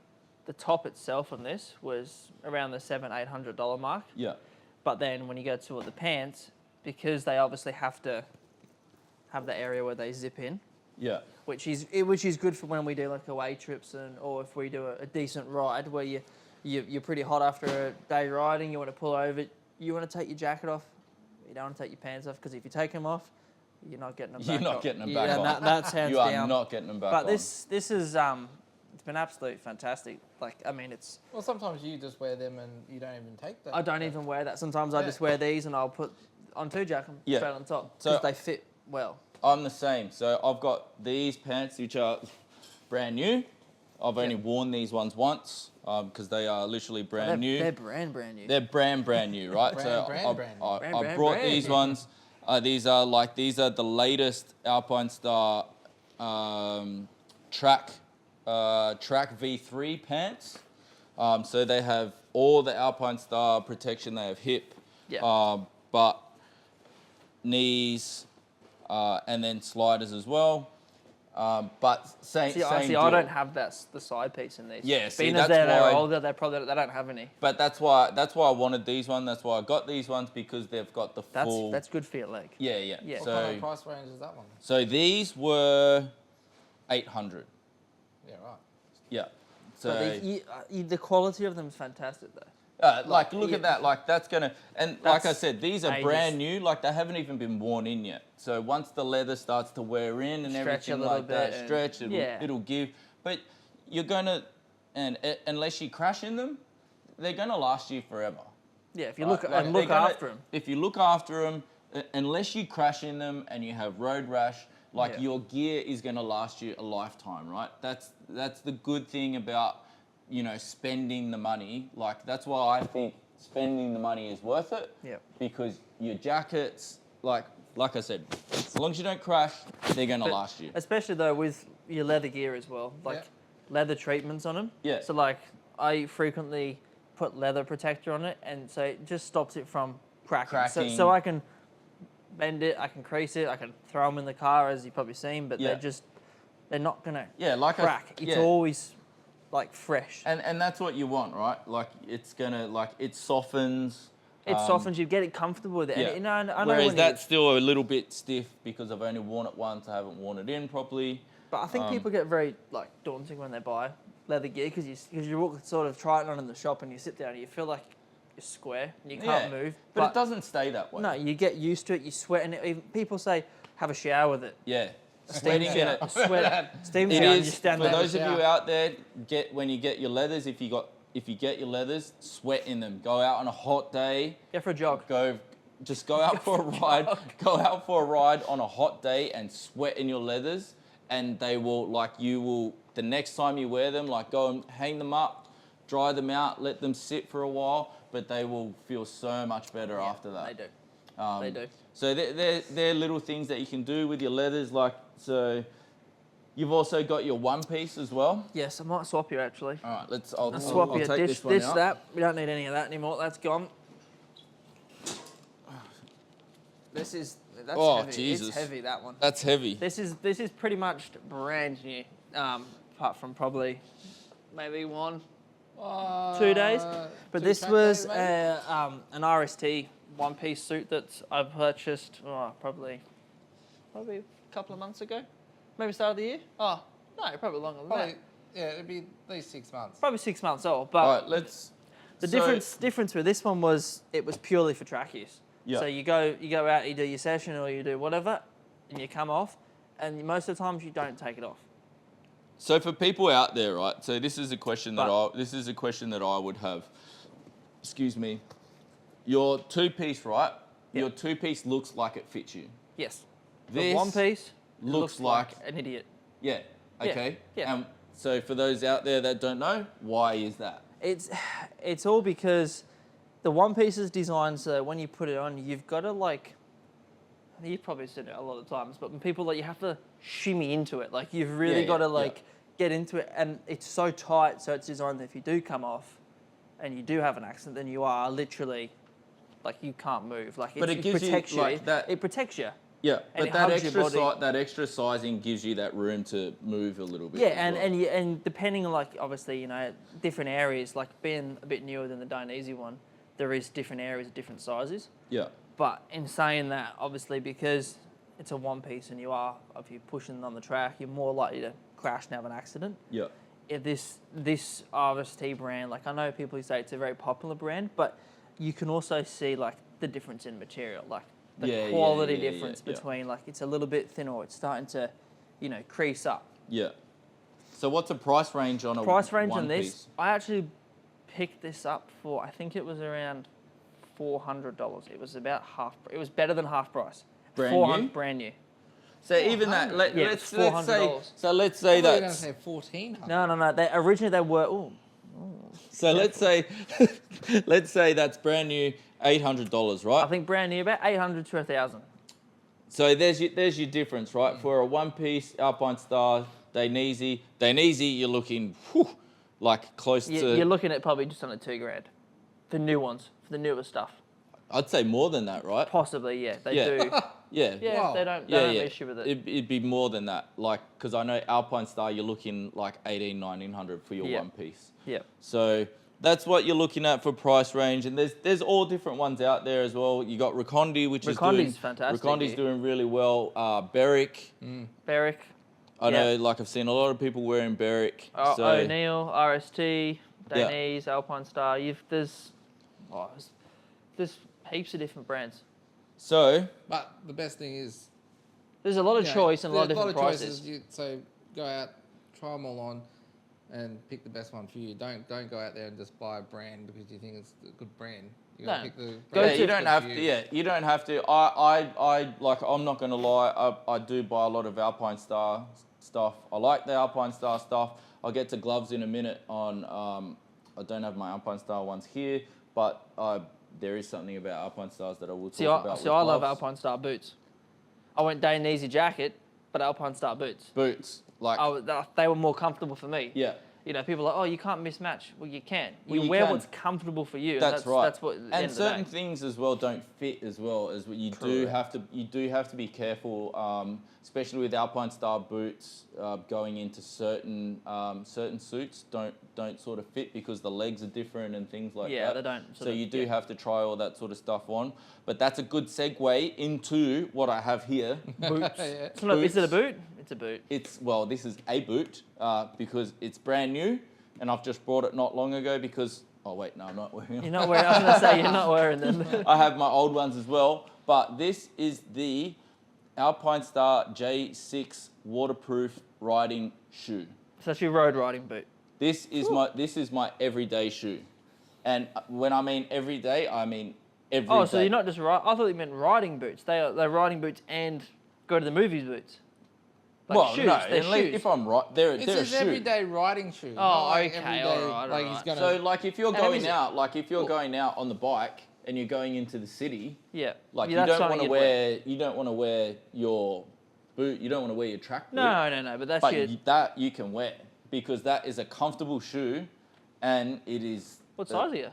the top itself on this was around the $700-800 mark.
Yeah.
But then when you go to the pants, because they obviously have to have the area where they zip in,
Yeah.
which is good for when we do like away trips or if we do a decent ride where you're pretty hot after a day riding, you want to pull over, you want to take your jacket off, you don't want to take your pants off because if you take them off, you're not getting them back.
You're not getting them back on.
That's hands
You are
down.
not getting them back
But
on.
this is it's been absolutely fantastic. Like I mean, it's
Well, sometimes you just wear them and you don't even take that.
I don't even wear that. Sometimes I
Yeah.
just wear these and I'll put On2 jacket straight on top because they fit well.
I'm the same. So I've got these pants which are brand new. I've only worn these ones once because they are literally brand new.
They're brand new.
They're brand new, right?
Brand new.
I brought these ones. These are the latest Alpine Star track V3 pants. So they have all the Alpine Star protection. They have hip, butt, knees, and then sliders as well. But same
I
deal.
don't have the side piece in these.
Yeah, see,
being as
that's
they're
why-
older, they don't have any.
But that's why I wanted these ones. That's why I got these ones because they've got the full.
That's good for your leg.
Yeah.
Yeah.
What
So
kind of price range is that one?
so these were 800.
Yeah, right.
Yeah. So
But the quality of them is fantastic though.
look at that. Like that's gonna like I
That's
said, these are
ages.
brand new. Like they haven't even been worn in yet. So once the leather starts to wear in and
Stretch a
everything
little
like that,
bit and-
stretch
yeah.
it'll give. But you're gonna unless you crash in them, they're gonna last you forever.
Yeah, if you
Right,
look
like,
and
they're
look
gonna-
after them.
If you look after them, unless you crash in them and you have road rash, Like
Yeah.
your gear is going to last you a lifetime, right? That's the good thing about, you know, spending the money. Like that's why I think spending the money is worth it.
Yep.
Because your jackets, like I said, as long as you don't crash, they're going to last you.
Especially though with your leather gear as well, like
Yeah.
leather treatments on them.
Yeah.
So like I frequently put leather protector on it, and so it just stops it from cracking. So
Cracking.
I can bend it, I can crease it, I can throw them in the car, as you've probably seen, but
Yeah.
they're not gonna
Like
crack. It's always like fresh.
And that's what you want, right? Like it's gonna, like it softens.
It softens you, get it comfortable with it.
Yeah.
And, you know, I know
Whereas
when
that's still a little bit stiff because I've only worn it once. I haven't worn it in properly.
But I think people get very like daunting when they buy leather gear because you walk sort of try it on in the shop and you sit down and you feel like you're square and you can't move.
But it doesn't stay that way.
No, you get used to it. You sweat, and even people say have a shower with it.
Yeah.
Steam
Sweating in
shower.
it.
Sweat. Steam
It
shower. And you
is,
stand
for
there.
those of you out there, when you get your leathers, if you get your leathers, sweat in them. Go out on a hot day.
Go for a jog.
Just go out for a ride. Go out for a ride on a hot day and sweat in your leathers, and they will, the next time you wear them, like go and hang them up, dry them out, let them sit for a while, but they will feel so much better after that.
They do. They do.
So they're little things that you can do with your leathers, so you've also got your one piece as well.
Yes, I might swap you actually.
All right,
I'll swap
I'll
you.
take
Dish
this one out.
that. We don't need any of that anymore. That's gone. That's heavy.
Jesus.
It's heavy, that one.
That's heavy.
This is pretty much brand new. Apart from probably maybe 2 days. But
two
this
track
was
days, maybe?
an RST one-piece suit that I purchased probably a couple of months ago. Maybe start of the year. Oh no, probably longer than that.
Yeah, it'd be at least 6 months.
Probably 6 months old. But
All right,
the difference with this one was it was purely for track use.
Yeah.
So you go out, you do your session or you do whatever, and you come off, and most of the times you don't take it off.
So for people out there, right? So this is a question that I would have. Excuse me. Your two-piece, right?
Yep.
Your two-piece looks like it fits you.
Yes.
This
The one piece
looks like
an idiot.
Yeah. Okay.
Yeah.
So for those out there that don't know, why is that?
It's all because the one piece is designed so when you put it on, you've got to you've probably said it a lot of times, but when people you have to shimmy into it. Like you've really got to get into it, and it's so tight, so it's designed that if you do come off and you do have an accident, then you are literally you can't move.
But it gives
protects
you that.
It protects you.
Yeah,
and
but
it hugs your body.
that extra sizing gives you that room to move a little bit.
Yeah,
as well.
and depending on obviously different areas, being a bit newer than the Don't Easy one, there is different areas of different sizes.
Yeah.
But in saying that, obviously because it's a one piece and if you're pushing on the track, you're more likely to crash and have an accident.
Yeah.
If this RST brand, I know people who say it's a very popular brand, but you can also see the difference in material, the quality difference between it's a little bit thinner, or it's starting to, crease up.
Yeah. So what's the price range on
Price range
one
on this?
piece?
I actually picked this up for, I think it was around $400. It was about half. It was better than half price. Brand new.
So even that, let's say.
$400.
So let's say
I thought you were going to
that's.
say 1,400.
No. Originally they were. Ooh.
So let's say, that's brand new, $800, right?
I think brand new about 800 to 1,000.
So there's your difference, right? For a one-piece Alpine Star, Dainese, you're looking close to.
You're looking at probably just under $2,000. The new ones, for the newer stuff.
I'd say more than that, right?
Possibly, yeah. They do.
Yeah.
Yeah,
Wow.
they don't have issue with it.
It'd be more than that, because I know Alpine Star, you're looking $1,800-$1,900 for your one piece.
Yeah.
So that's what you're looking at for price range, and there's all different ones out there as well. You got Rakondi, which is doing
fantastic.
Rakondi's doing really well. Berwick.
Berwick.
I know, I've seen a lot of people wearing Berwick.
O'Neill, RST, Dainese, Alpine Star. There's heaps of different brands.
So,
But the best thing is...
There's a lot of choice and a lot of different prices.
So go out, try them all on, and pick the best one for you. Don't go out there and just buy a brand because you think it's a good brand. You gotta
No.
pick the
Go
Yeah,
brand
you
that's
don't
good
have
for
to.
you.
Yeah, you don't have to. I like. I'm not gonna lie. I do buy a lot of Alpine Star stuff. I like the Alpine Star stuff. I'll get to gloves in a minute. I don't have my Alpine Star ones here, but there is something about Alpine Stars that I will talk about.
See, I love Alpine Star boots. I went Dainese jacket, but Alpine Star boots.
Boots, like
They were more comfortable for me.
yeah.
You know, people are like, oh, you can't mismatch. Well, you can.
Well,
You
you
wear
can.
what's comfortable for you.
That's right.
That's what. At the end
And
of the
certain
day.
things as well don't fit as well as what you do have to. You do have to be careful, especially with Alpine Star boots going into certain suits. Don't sort of fit because the legs are different and things like that.
Yeah, they don't.
So you do have to try all that sort of stuff on. But that's a good segue into what I have here.
Boots.
Yeah.
It's not, is it a boot? It's a boot.
This is a boot because it's brand new. And I've just brought it not long ago because, oh wait, no, I'm not wearing them.
You're not wearing. I was gonna say you're not wearing them.
I have my old ones as well, but this is the Alpine Star J6 waterproof riding shoe.
It's actually a road riding boot.
This is my everyday shoe. And when I mean everyday, I mean every day.
Oh, so you're not just I thought you meant riding boots. They're riding boots and go to the movies boots. Like
well,
shoes.
no,
They're shoes.
if I'm right, they're
It's
a
his
shoe.
everyday riding shoe.
Oh,
not like
okay,
everyday,
alright,
like he's
alright.
gonna.
So like if you're
And how
going
is it?
out, like if you're going out on the bike and you're going into the city,
Yeah.
like
Yeah,
you
that's
don't
something
want to
you'd
you don't want to wear your boot, you don't want to wear your track boot.
No, but that's
But
your.
that you can wear because that is a comfortable shoe, and it is.
What size are you?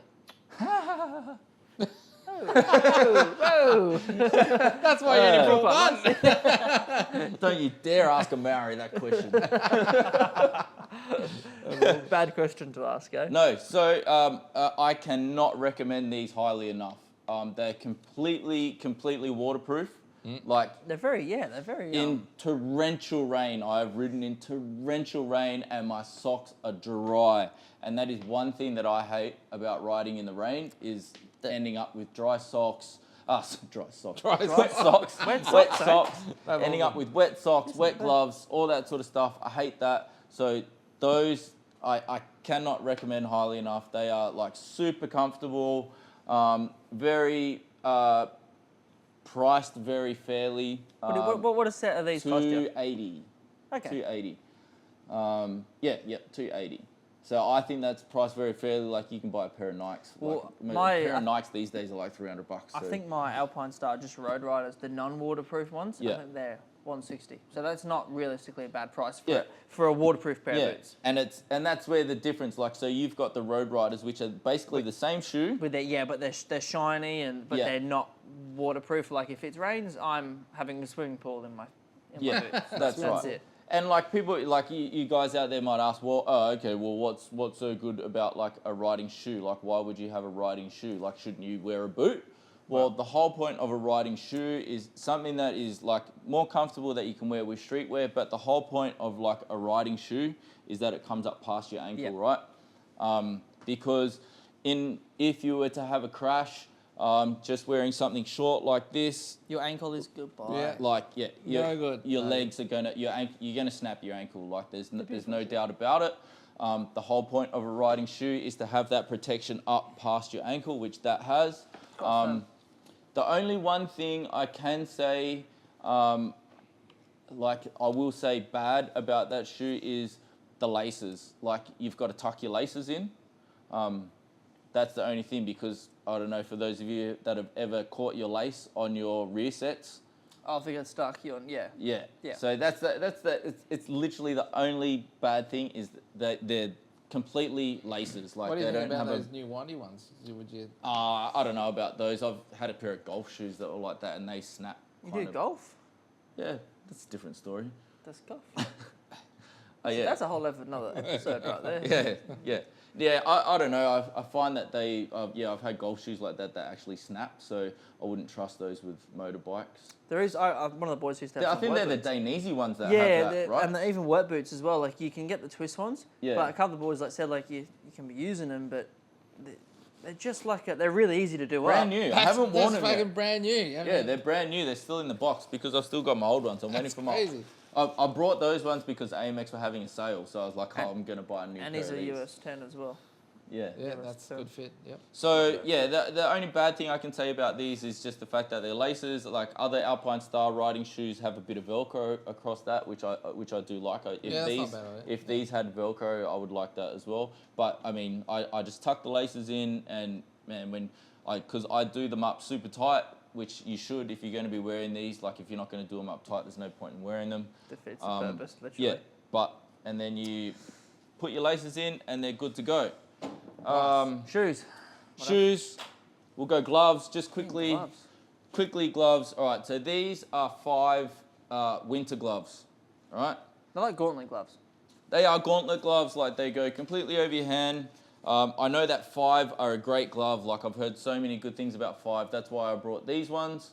Whoa.
That's why you only brought one.
Don't you dare ask a Maori that question.
Bad question to ask, eh?
No, so I cannot recommend these highly enough. They're completely waterproof. Like
They're very.
in torrential rain, I have ridden in torrential rain, and my socks are dry. And that is one thing that I hate about riding in the rain is ending up with dry socks. Dry socks. Wet socks.
Wet
Wet
socks, eh?
socks. Ending up with wet socks, wet gloves, all that sort of stuff. I hate that. So those I cannot recommend highly enough. They are like super comfortable, very priced very fairly.
What a set of these cost you?
$280.
Okay.
$280. $280. So I think that's priced very fairly. Like you can buy a pair of Nikes.
Well,
a pair of Nikes these days are like $300.
I
So.
think my Alpine Star just road riders, the non-waterproof ones,
Yeah.
I think they're 160. So that's not realistically a bad price for,
Yeah.
for a waterproof pair
Yeah,
of boots.
and that's where the difference. Like so, you've got the Road Riders, which are basically the same shoe.
But they're shiny but
Yeah.
they're not waterproof. Like if it rains, I'm having a swimming pool in my
Yeah,
boots.
that's right.
it.
And like people, like you guys out there might ask, well, oh, okay, well, what's so good about like a riding shoe? Like, why would you have a riding shoe? Like, shouldn't you wear a boot? Well, the whole point of a riding shoe is something that is like more comfortable that you can wear with streetwear. But the whole point of like a riding shoe is that it comes up past your ankle,
Yep.
right? Because if you were to have a crash, just wearing something short like this,
Your ankle is goodbye.
Yeah.
like
No good.
your
No.
legs are you're gonna snap your ankle. Like there's no doubt about it. The whole point of a riding shoe is to have that protection up past your ankle, which that has. The only one thing I can say, like I will say bad about that shoe is the laces. Like you've got to tuck your laces in. That's the only thing because I don't know for those of you that have ever caught your lace on your rear sets.
Oh, if it gets stuck, yeah.
Yeah.
Yeah.
So it's literally the only bad thing is that they're completely laces. Like
What do you
they
think
don't
about
have
those new Wandy ones? Would you?
I don't know about those. I've had a pair of golf shoes that were like that and they snap.
You
kind
do
of.
golf?
Yeah, that's a different story.
That's golf.
Oh yeah.
That's a whole another episode right there.
Yeah. I don't know. I find that I've had golf shoes like that actually snap. So I wouldn't trust those with motorbikes.
There is one of the boys who used to have
I
some
think
work
they're
boots.
the Dainese ones that
Yeah,
have that, right?
and they're even work boots as well. Like you can get the twist ones,
Yeah.
but a couple of boys like said like you can be using them, but they're just like they're really easy to do
Brand
up.
new. I haven't worn them
fucking
yet.
brand new.
Yeah, they're brand new. They're still in the box because I've still got my old ones. I'm waiting
That's
for my.
crazy.
I brought those ones because AMX were having a sale, so I was like, oh, I'm gonna buy a new
And
pair
he's
of
a
these.
US 10 as well.
Yeah.
Yeah, that's a good fit. Yep.
So yeah, the only bad thing I can say about these is just the fact that they're laces. Like other Alpine Star riding shoes have a bit of Velcro across that, which I do like. If these had Velcro, I would like that as well. But I mean, I just tuck the laces in, and man, because I do them up super tight, which you should if you're going to be wearing these. Like if you're not going to do them up tight, there's no point in wearing them.
Defeats the purpose, literally.
Yeah, and then you put your laces in, and they're good to go.
Shoes.
Shoes. We'll go gloves just quickly.
Gloves.
Quickly gloves. All right. So these are 5 winter gloves. All right.
They're like gauntlet gloves.
They are gauntlet gloves. Like they go completely over your hand. I know that 5 are a great glove. Like I've heard so many good things about 5. That's why I brought these ones.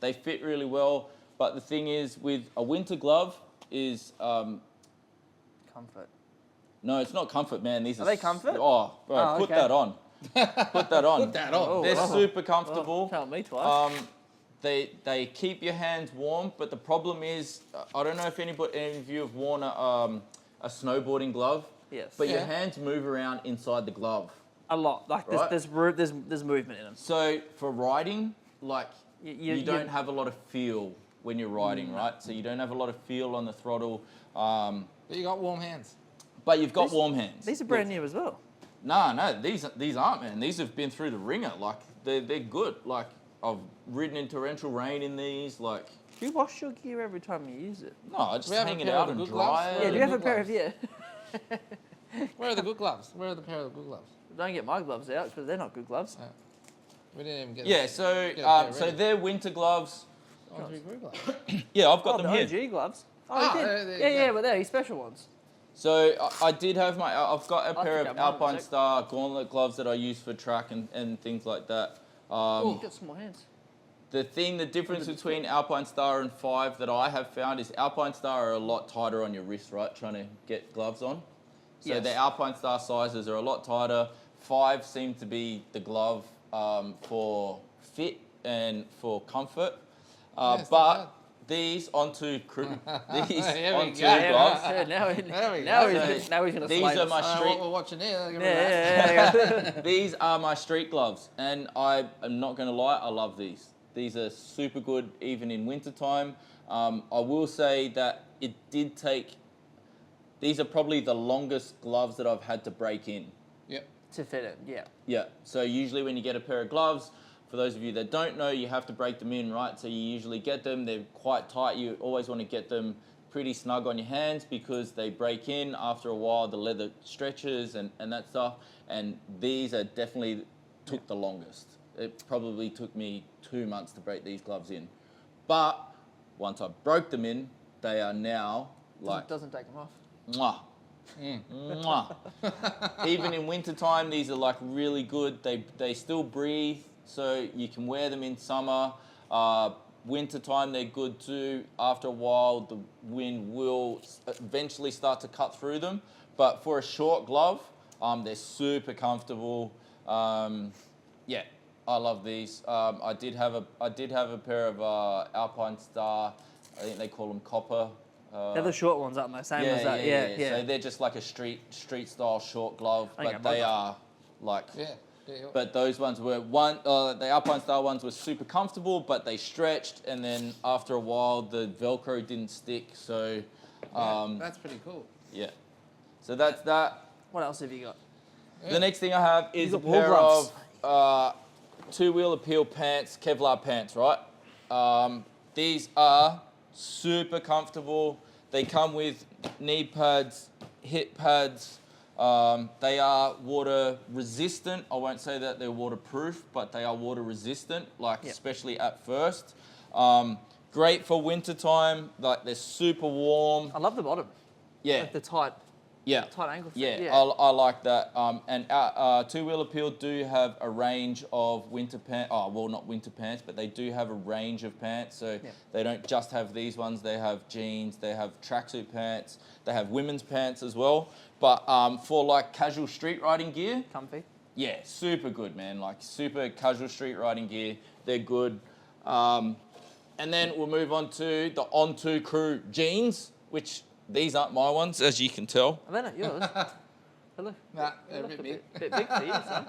They fit really well. But the thing is, with a winter glove, is
Comfort.
no, it's not comfort, man. These are
they comfort?
Oh, bro, put
okay.
that on. Put that on.
Put that on.
They're super comfortable.
Tell me twice.
They keep your hands warm, but the problem is, I don't know if any of you have worn a snowboarding glove.
Yes.
But your hands move around inside the glove.
A lot. Like
right?
there's movement in them.
So for riding, like you don't have a lot of feel when you're riding, right? So you don't have a lot of feel on the throttle.
But you got warm hands.
But you've got warm hands.
These are brand new as well.
No, these aren't, man. These have been through the ringer. Like they're good. Like I've ridden in torrential rain in these. Like
Do you wash your gear every time you use it?
no, I just
We have a
hang it
pair
out
of
and
good
dry
gloves.
it.
Yeah, do you have a
good
pair of
gloves. Where are the good gloves? Where are the pair of good gloves?
Don't get my gloves out because they're not good gloves.
We didn't even get.
Yeah, so
pair ready.
they're winter gloves.
On2Crew gloves.
Yeah, I've got
the
them here.
OG gloves. Oh,
Ah,
you
there
did.
you
Yeah,
go.
but they're your special ones.
So I did have I've got a pair
think
of
I might have
Alpine
checked.
Star gauntlet gloves that I use for track and things like that.
Oh, you've got small hands.
The difference between Alpine Star and 5 that I have found is Alpine Star are a lot tighter on your wrist, right? Trying to get gloves on. So
Yes.
the Alpine Star sizes are a lot tighter. 5 seem to be the glove for fit and for comfort.
it's not
But these On2Crew, these
Here we
On2
go.
gloves,
Now
go.
he's going to
these
slay
are
us.
my street.
What we're watching here. Look at
Yeah,
that.
yeah.
These are my street gloves, and I am not going to lie, I love these. These are super good even in wintertime. I will say that it did take, these are probably the longest gloves that I've had to break in.
Yep.
To fit it, yeah.
Yeah, so usually when you get a pair of gloves, for those of you that don't know, you have to break them in, right? So you usually get them, they're quite tight. You always want to get them pretty snug on your hands because they break in after a while, the leather stretches and that stuff. And these are definitely took the longest. It probably took me 2 months to break these gloves in. But once I broke them in, they are now like,
Doesn't take them off.
mwah. Mwah. Even in wintertime, these are like really good. They still breathe, so you can wear them in summer. Wintertime, they're good too. After a while, the wind will eventually start to cut through them. But for a short glove, they're super comfortable. Yeah, I love these. I did have a pair of Alpine Star. I think they call them copper.
They're the short ones, aren't they? Same as that. Yeah.
So they're just like a street style short glove,
I think
but
I might
they
have.
are like.
Yeah.
But those ones were the Alpine Star ones were super comfortable, but they stretched, and then after a while the Velcro didn't stick. So,
That's pretty cool.
yeah. So that's that.
What else have you got?
The next thing I have is a
got wool
pair
gloves.
of two-wheel appeal pants, Kevlar pants, right? These are super comfortable. They come with knee pads, hip pads. They are water resistant. I won't say that they're waterproof, but they are water resistant, especially at first. Great for winter time. Like they're super warm.
I love the bottom.
Yeah.
Like the tight ankle fit.
Yeah, I like that. And Two-Wheel Appeal do have a range of winter pants. Oh, well, not winter pants, but they do have a range of pants. So they don't just have these ones. They have jeans. They have tracksuit pants. They have women's pants as well. But for like casual street riding gear,
Comfy.
yeah, super good, man. Like super casual street riding gear. They're good. And then we'll move on to the On2Crew jeans, which these aren't my ones, as you can tell.
Are they not yours? Are They look,
Nah,
they
they're
look
a bit big.
bit big for you, son.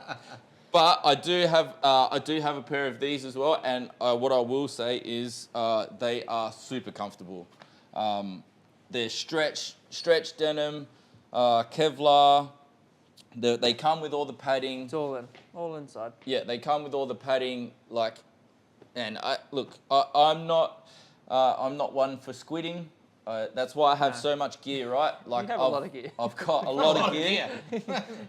But I do have a pair of these as well, and what I will say is they are super comfortable. They're stretch denim, Kevlar. They come with all the padding.
It's all inside.
Yeah, they come with all the padding. Like, and I'm not one for squidding. That's why I have so much gear, right? Like,
have a lot of gear.
I've got a lot of gear. I've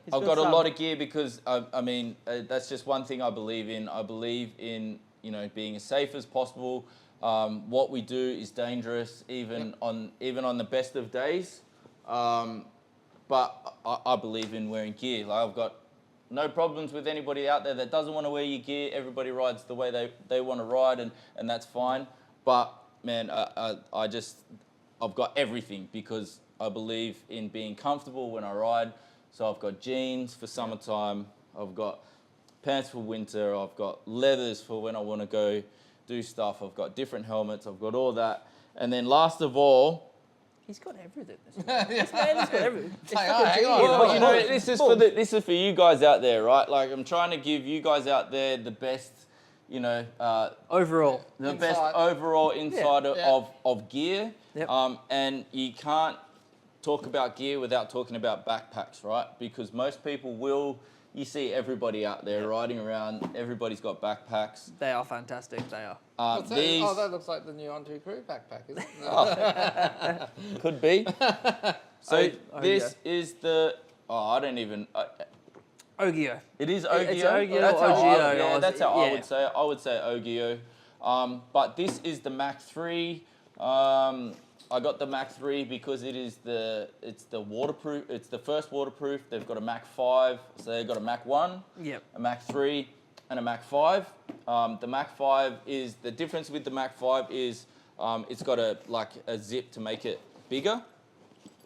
got a
some.
lot of gear because I mean that's just one thing I believe in. I believe in being as safe as possible. What we do is dangerous, even on the best of days. But I believe in wearing gear. Like, I've got no problems with anybody out there that doesn't want to wear your gear. Everybody rides the way they want to ride, and that's fine. But man, I've got everything because I believe in being comfortable when I ride. So I've got jeans for summertime. I've got pants for winter. I've got leathers for when I want to go do stuff. I've got different helmets. I've got all that. And then last of all,
he's got everything. This man's got everything. It's
Hang
fucking
on.
genius.
well, this is for you guys out there, right? Like, I'm trying to give you guys out there the best,
Overall.
the best overall insight of gear.
Yep.
And you can't talk about gear without talking about backpacks, right? Because most people you see everybody out there riding around, everybody's got backpacks.
They are fantastic, they are.
What's that?
These
Oh, that looks like the new On2Crew backpack, isn't it?
could be. So
Oh,
this is the, I don't even,
Ogio.
it is
It's
Ogio.
Ogio
That's
or
how
Ogio,
yeah,
or
that's how
yeah.
I would say it. I would say Ogio. But this is the Mach 3. I got the Mach 3 because it's the waterproof. It's the first waterproof. They've got a Mach 5, so they've got a Mach 1,
Yep.
a Mach 3, and a Mach 5. The Mach 5 is the difference with the Mach 5 is it's got a zip to make it bigger,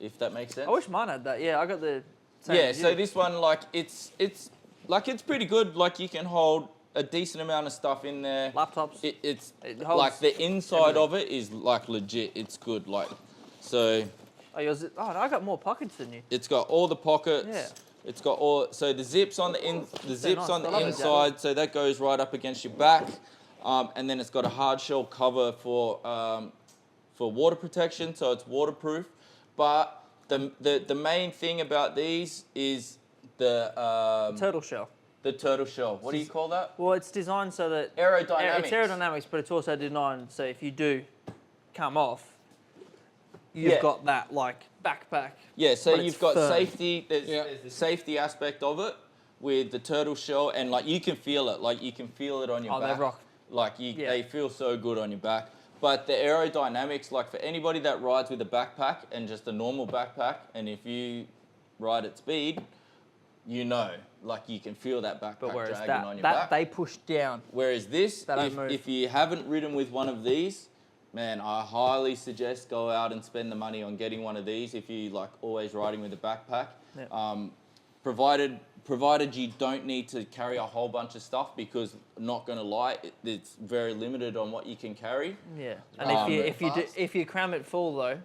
if that makes sense.
I wish mine had that. Yeah, I got the same
Yeah,
as
so
you.
this one, it's pretty good. Like, you can hold a decent amount of stuff in there.
Laptops.
It's
It holds
like the inside of it is like legit. It's good. Like, so
Oh, yours. Oh, I got more pockets than you.
it's got all the pockets.
Yeah.
It's got all. So the zips on the
nice.
on
I
the
love it,
inside. So that goes right up against your back, and then it's got a hard shell cover for water protection. So it's waterproof. But the main thing about these is the
Turtle shell.
the turtle shell. What do you call that?
Well, it's designed so that
Aerodynamics.
It's aerodynamics, but it's also designed so if you do come off, you've
Yeah.
got that like backpack.
Yeah, so
but it's
you've got
firm.
safety. There's the safety aspect of it with the turtle shell, and like you can feel it. Like, you can feel it on your
Oh,
back.
they rock.
Like, they feel so good on your back. But the aerodynamics, like for anybody that rides with a backpack and just a normal backpack, and if you ride at speed, like you can feel that backpack
But whereas
dragging on your
that
back.
they push down.
Whereas this,
They don't move.
if you haven't ridden with one of these, man, I highly suggest go out and spend the money on getting one of these if you like always riding with a backpack.
Yeah.
Provided you don't need to carry a whole bunch of stuff, because not gonna lie, it's very limited on what you can carry.
Yeah, and if you cram it full though,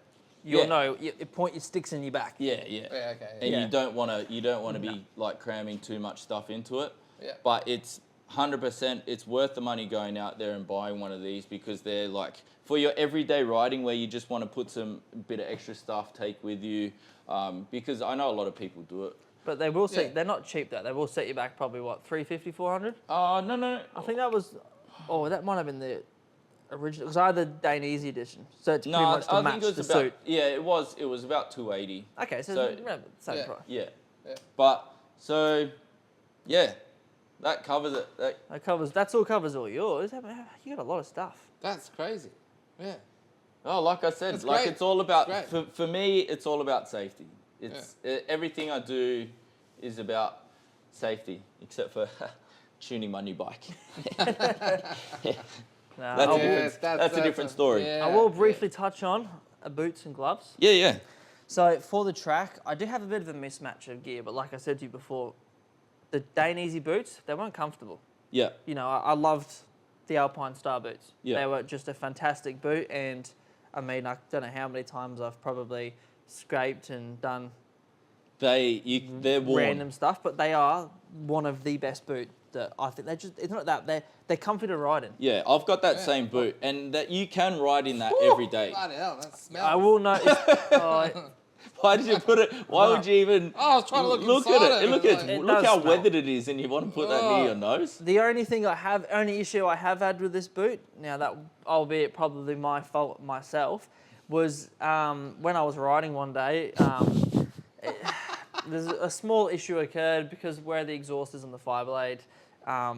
you'll know you point your sticks in your back.
Yeah.
Yeah, okay.
And
Yeah.
you don't want to be like cramming too much stuff into it.
Yeah.
But it's 100%. It's worth the money going out there and buying one of these, because they're like for your everyday riding where you just want to put some bit of extra stuff, take with you. Because I know a lot of people do it.
But they will set. They're not cheap though. They will set you back probably what 350, 400.
No.
I think that was. Oh, that might have been the original. Because I had the Dane Easy edition, so it's pretty
No,
much to
I
match
think it was
the
about.
suit.
Yeah, it was about 280.
Okay, so,
So-
remember, same
Yeah.
price.
Yeah.
Yeah.
But so, yeah, that covers it.
That's all covers all yours. You got a lot of stuff.
That's crazy. Yeah.
Oh, like I said,
That's
like
great.
it's all about
It's
for me. It's all about safety. It's everything I do is about safety, except for tuning my new bike.
Nah,
That's
I,
a
will,
different- that's a different story.
Yeah,
I will briefly touch on boots and gloves.
Yeah.
So for the track, I do have a bit of a mismatch of gear, but like I said to you before, the Dane Easy boots, they weren't comfortable.
Yeah.
You know, I loved the Alpine Star boots.
Yeah.
They were just a fantastic boot, and I mean, I don't know how many times I've probably scraped and done
they're worn.
random stuff, but they are one of the best boot that I think it's not that they're comfy to ride in.
Yeah, I've got that same boot, and that you can ride in that every day.
Bloody hell, that smells.
I will notice.
Why did you put it? Why would you even?
I was trying to look
at
inside
it. Look
like,
it
look
does
how
smell.
weathered it is, and you want to put that near your nose.
The only issue I have had with this boot, now that albeit probably my fault myself, was when I was riding one day. There's a small issue occurred because where the exhaust is on the Fireblade, I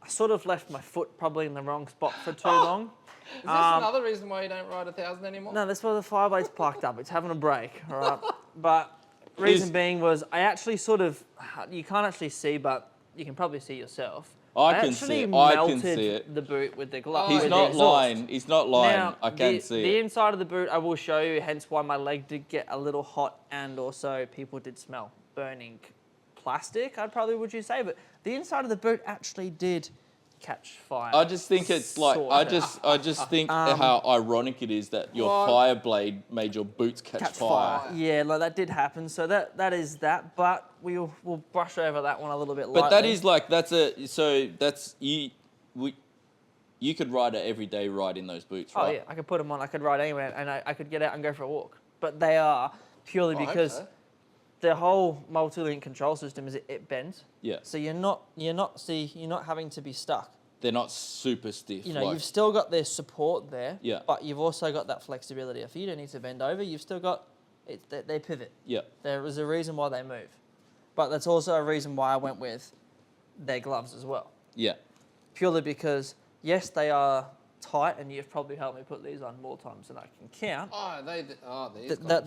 sort of left my foot probably in the wrong spot for too long.
Is this another reason why you don't ride 1,000 anymore?
No, that's why the Fireblade's plucked up. It's having a break, all right? But reason being was I actually sort of, you can't actually see, but you can probably see yourself.
I can see it.
The boot with the glove.
He's
with
not
the exhaust.
lying. He's not lying.
Now,
I can see
the
it.
inside of the boot I will show you, hence why my leg did get a little hot and also people did smell burning plastic, would you say? But the inside of the boot actually did catch fire.
I just think it's like I just think how ironic it is that your Fireblade made your boots catch fire.
Yeah, like that did happen. So that is that, but we'll brush over that one a little bit lightly.
But that is like you could ride an everyday ride in those boots, right?
Oh yeah, I could put them on. I could ride anywhere, and I could get out and go for a walk. But they are purely because the whole multi-link control system is it bends.
Yeah.
So you're not having to be stuck.
They're not super stiff.
You know, you've still got their support there.
Yeah.
But you've also got that flexibility. If you don't need to bend over, you've still got they pivot.
Yeah.
There is a reason why they move. But that's also a reason why I went with their gloves as well.
Yeah.
Purely because, yes, they are tight, and you've probably helped me put these on more times than I can count.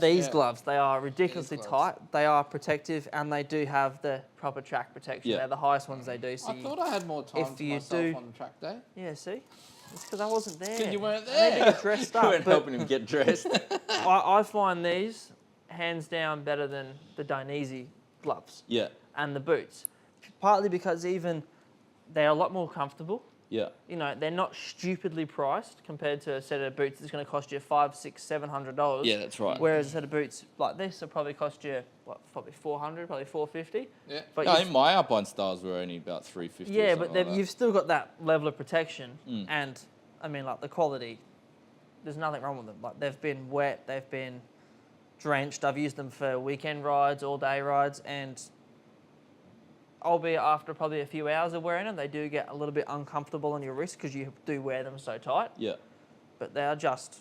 These gloves, they are ridiculously tight. They are protective, and they do have the proper track protection.
Yeah.
They're the highest ones they do. So
I thought I had more time to myself on track day.
Yeah, see? It's because I wasn't there.
Because you weren't
I need to
there.
get dressed
You
up.
weren't helping him get dressed.
I find these hands down better than the Dainese gloves
Yeah.
and the boots. Partly because even they're a lot more comfortable.
Yeah.
You know, they're not stupidly priced compared to a set of boots that's going to cost you $500, $600, $700.
Yeah, that's right.
Whereas a set of boots like this will probably cost you probably $400, probably $450.
Yeah.
But
I think my up-on stars were only about $350.
yeah, but
like
you've still got that level of protection, and I mean, like the quality. There's nothing wrong with them. Like they've been wet, they've been drenched. I've used them for weekend rides, all-day rides, and albeit after probably a few hours of wearing them, they do get a little bit uncomfortable on your wrist because you do wear them so tight.
Yeah.
But they are just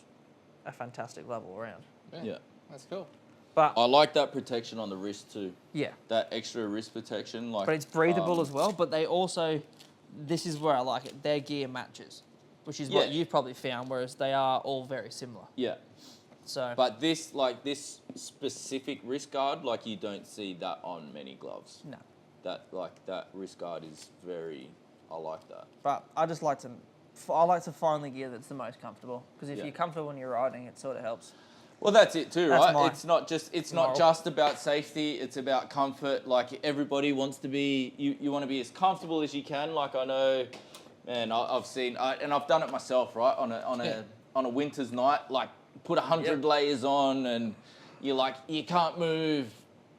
a fantastic level all around.
Yeah.
That's cool.
But
I like that protection on the wrist too.
yeah,
That extra wrist protection, like.
but it's breathable as well. But they also, this is where I like it. Their gear matches, which is what
Yeah.
you've probably found. Whereas they are all very similar.
Yeah.
So,
But this specific wrist guard, like you don't see that on many gloves.
no.
That wrist guard is very. I like that.
But I just like to, I like to find the gear that's the most comfortable. Because if
Yeah.
you're comfortable when you're riding, it sort of helps.
Well, that's it too,
That's
right?
my
It's not
moral.
just about safety. It's about comfort. Like everybody wants to be. You want to be as comfortable as you can. Like I know, man. I've seen, and I've done it myself, right? On a winter's night, like put 100 layers on, and you're like you can't move.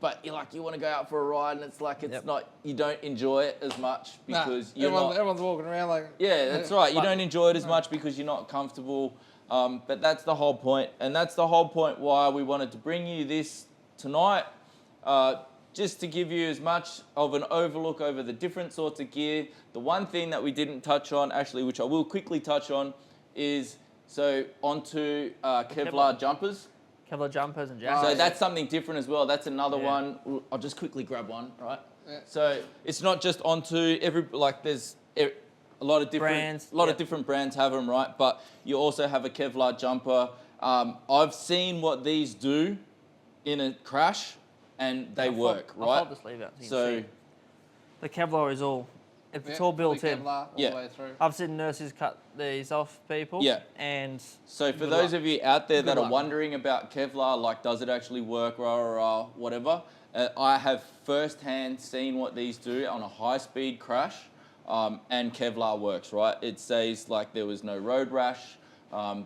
But you want to go out for a ride, and it's like not. You don't enjoy it as much because
everyone's walking around like.
Yeah, that's right. You don't enjoy it as much because you're not comfortable. But that's the whole point, and that's the whole point why we wanted to bring you this tonight, just to give you as much of an overlook over the different sorts of gear. The one thing that we didn't touch on, actually, which I will quickly touch on, is onto Kevlar jumpers.
Kevlar jumpers and jackets.
So that's something different as well. That's another one. I'll just quickly grab one, right?
Yeah.
So it's not just onto there's a lot of different
brands.
Different brands have them, right? But you also have a Kevlar jumper. I've seen what these do in a crash, and they work, right?
I'll just leave it.
So
the Kevlar is all. It's all built in.
All the way through.
I've seen nurses cut these off people.
Yeah.
And
So for
good
those
luck.
of you out there that
Good
are
luck.
wondering about Kevlar, like does it actually work, whatever, I have firsthand seen what these do on a high-speed crash, and Kevlar works, right? It says like there was no road rash,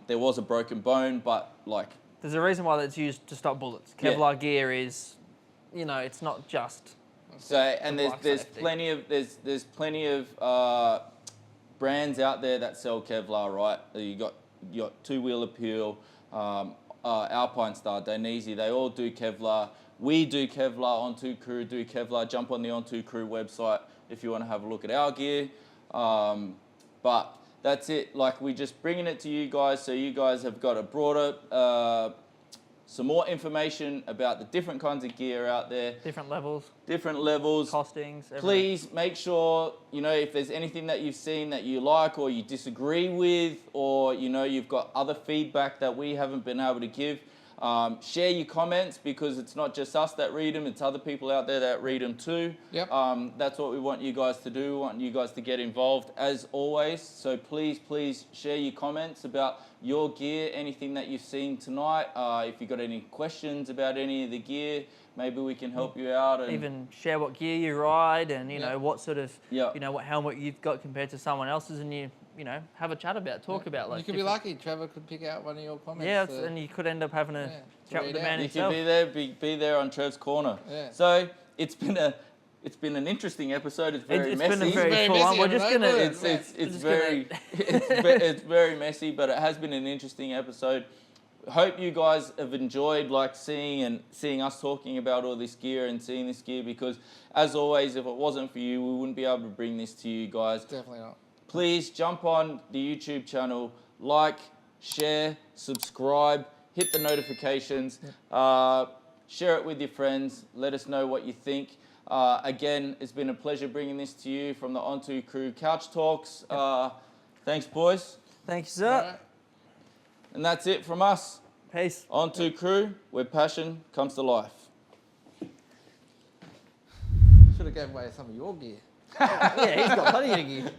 there was a broken bone, but like...
there's a reason why that's used to stop bullets.
Yeah.
Kevlar gear is you know, it's not just.
So, and
for life
there's
safety.
plenty of brands out there that sell Kevlar, right? You got Two Wheel Appeal, Alpine Star, Dainese, they all do Kevlar. We do Kevlar, On2Crew do Kevlar. Jump on the On2Crew website if you want to have a look at our gear. But that's it. Like, we're just bringing it to you guys, so you guys have got a broader, some more information about the different kinds of gear out there.
Different levels,
Costings.
everything.
Please make sure, you know, if there's anything that you've seen that you like or you disagree with, or, you know, you've got other feedback that we haven't been able to give, share your comments, because it's not just us that read them, it's other people out there that read them too.
Yep.
That's what we want you guys to do. We want you guys to get involved as always. So please share your comments about your gear, anything that you've seen tonight. If you've got any questions about any of the gear, maybe we can help you out. And
Even share what gear you ride, and you know what sort of,
Yeah.
you know, what helmet you've got compared to someone else's, and you know, have a chat about, talk about. Like,
you could be lucky. Trevor could pick out one of your comments.
Yeah, and you could end up having a chat with the man
you
himself.
can be there on Trev's corner.
Yeah.
So it's been an interesting episode. It's very
It's
messy.
been a very
very
full
messy
one. We're just
episode,
gonna.
wasn't it?
It's very it's very messy, but it has been an interesting episode. Hope you guys have enjoyed like seeing us talking about all this gear and seeing this gear, because as always, if it wasn't for you, we wouldn't be able to bring this to you guys.
Definitely not.
Please jump on the YouTube channel, like, share, subscribe, hit the notifications, share it with your friends, let us know what you think. Again, it's been a pleasure bringing this to you from the On2Crew Couch Talks. Thanks, boys.
Thank you, sir.
All right.
And that's it from us.
Peace.
On2Crew, where passion comes to life.
Should have gave away some of your gear.
Yeah, he's got plenty of gear.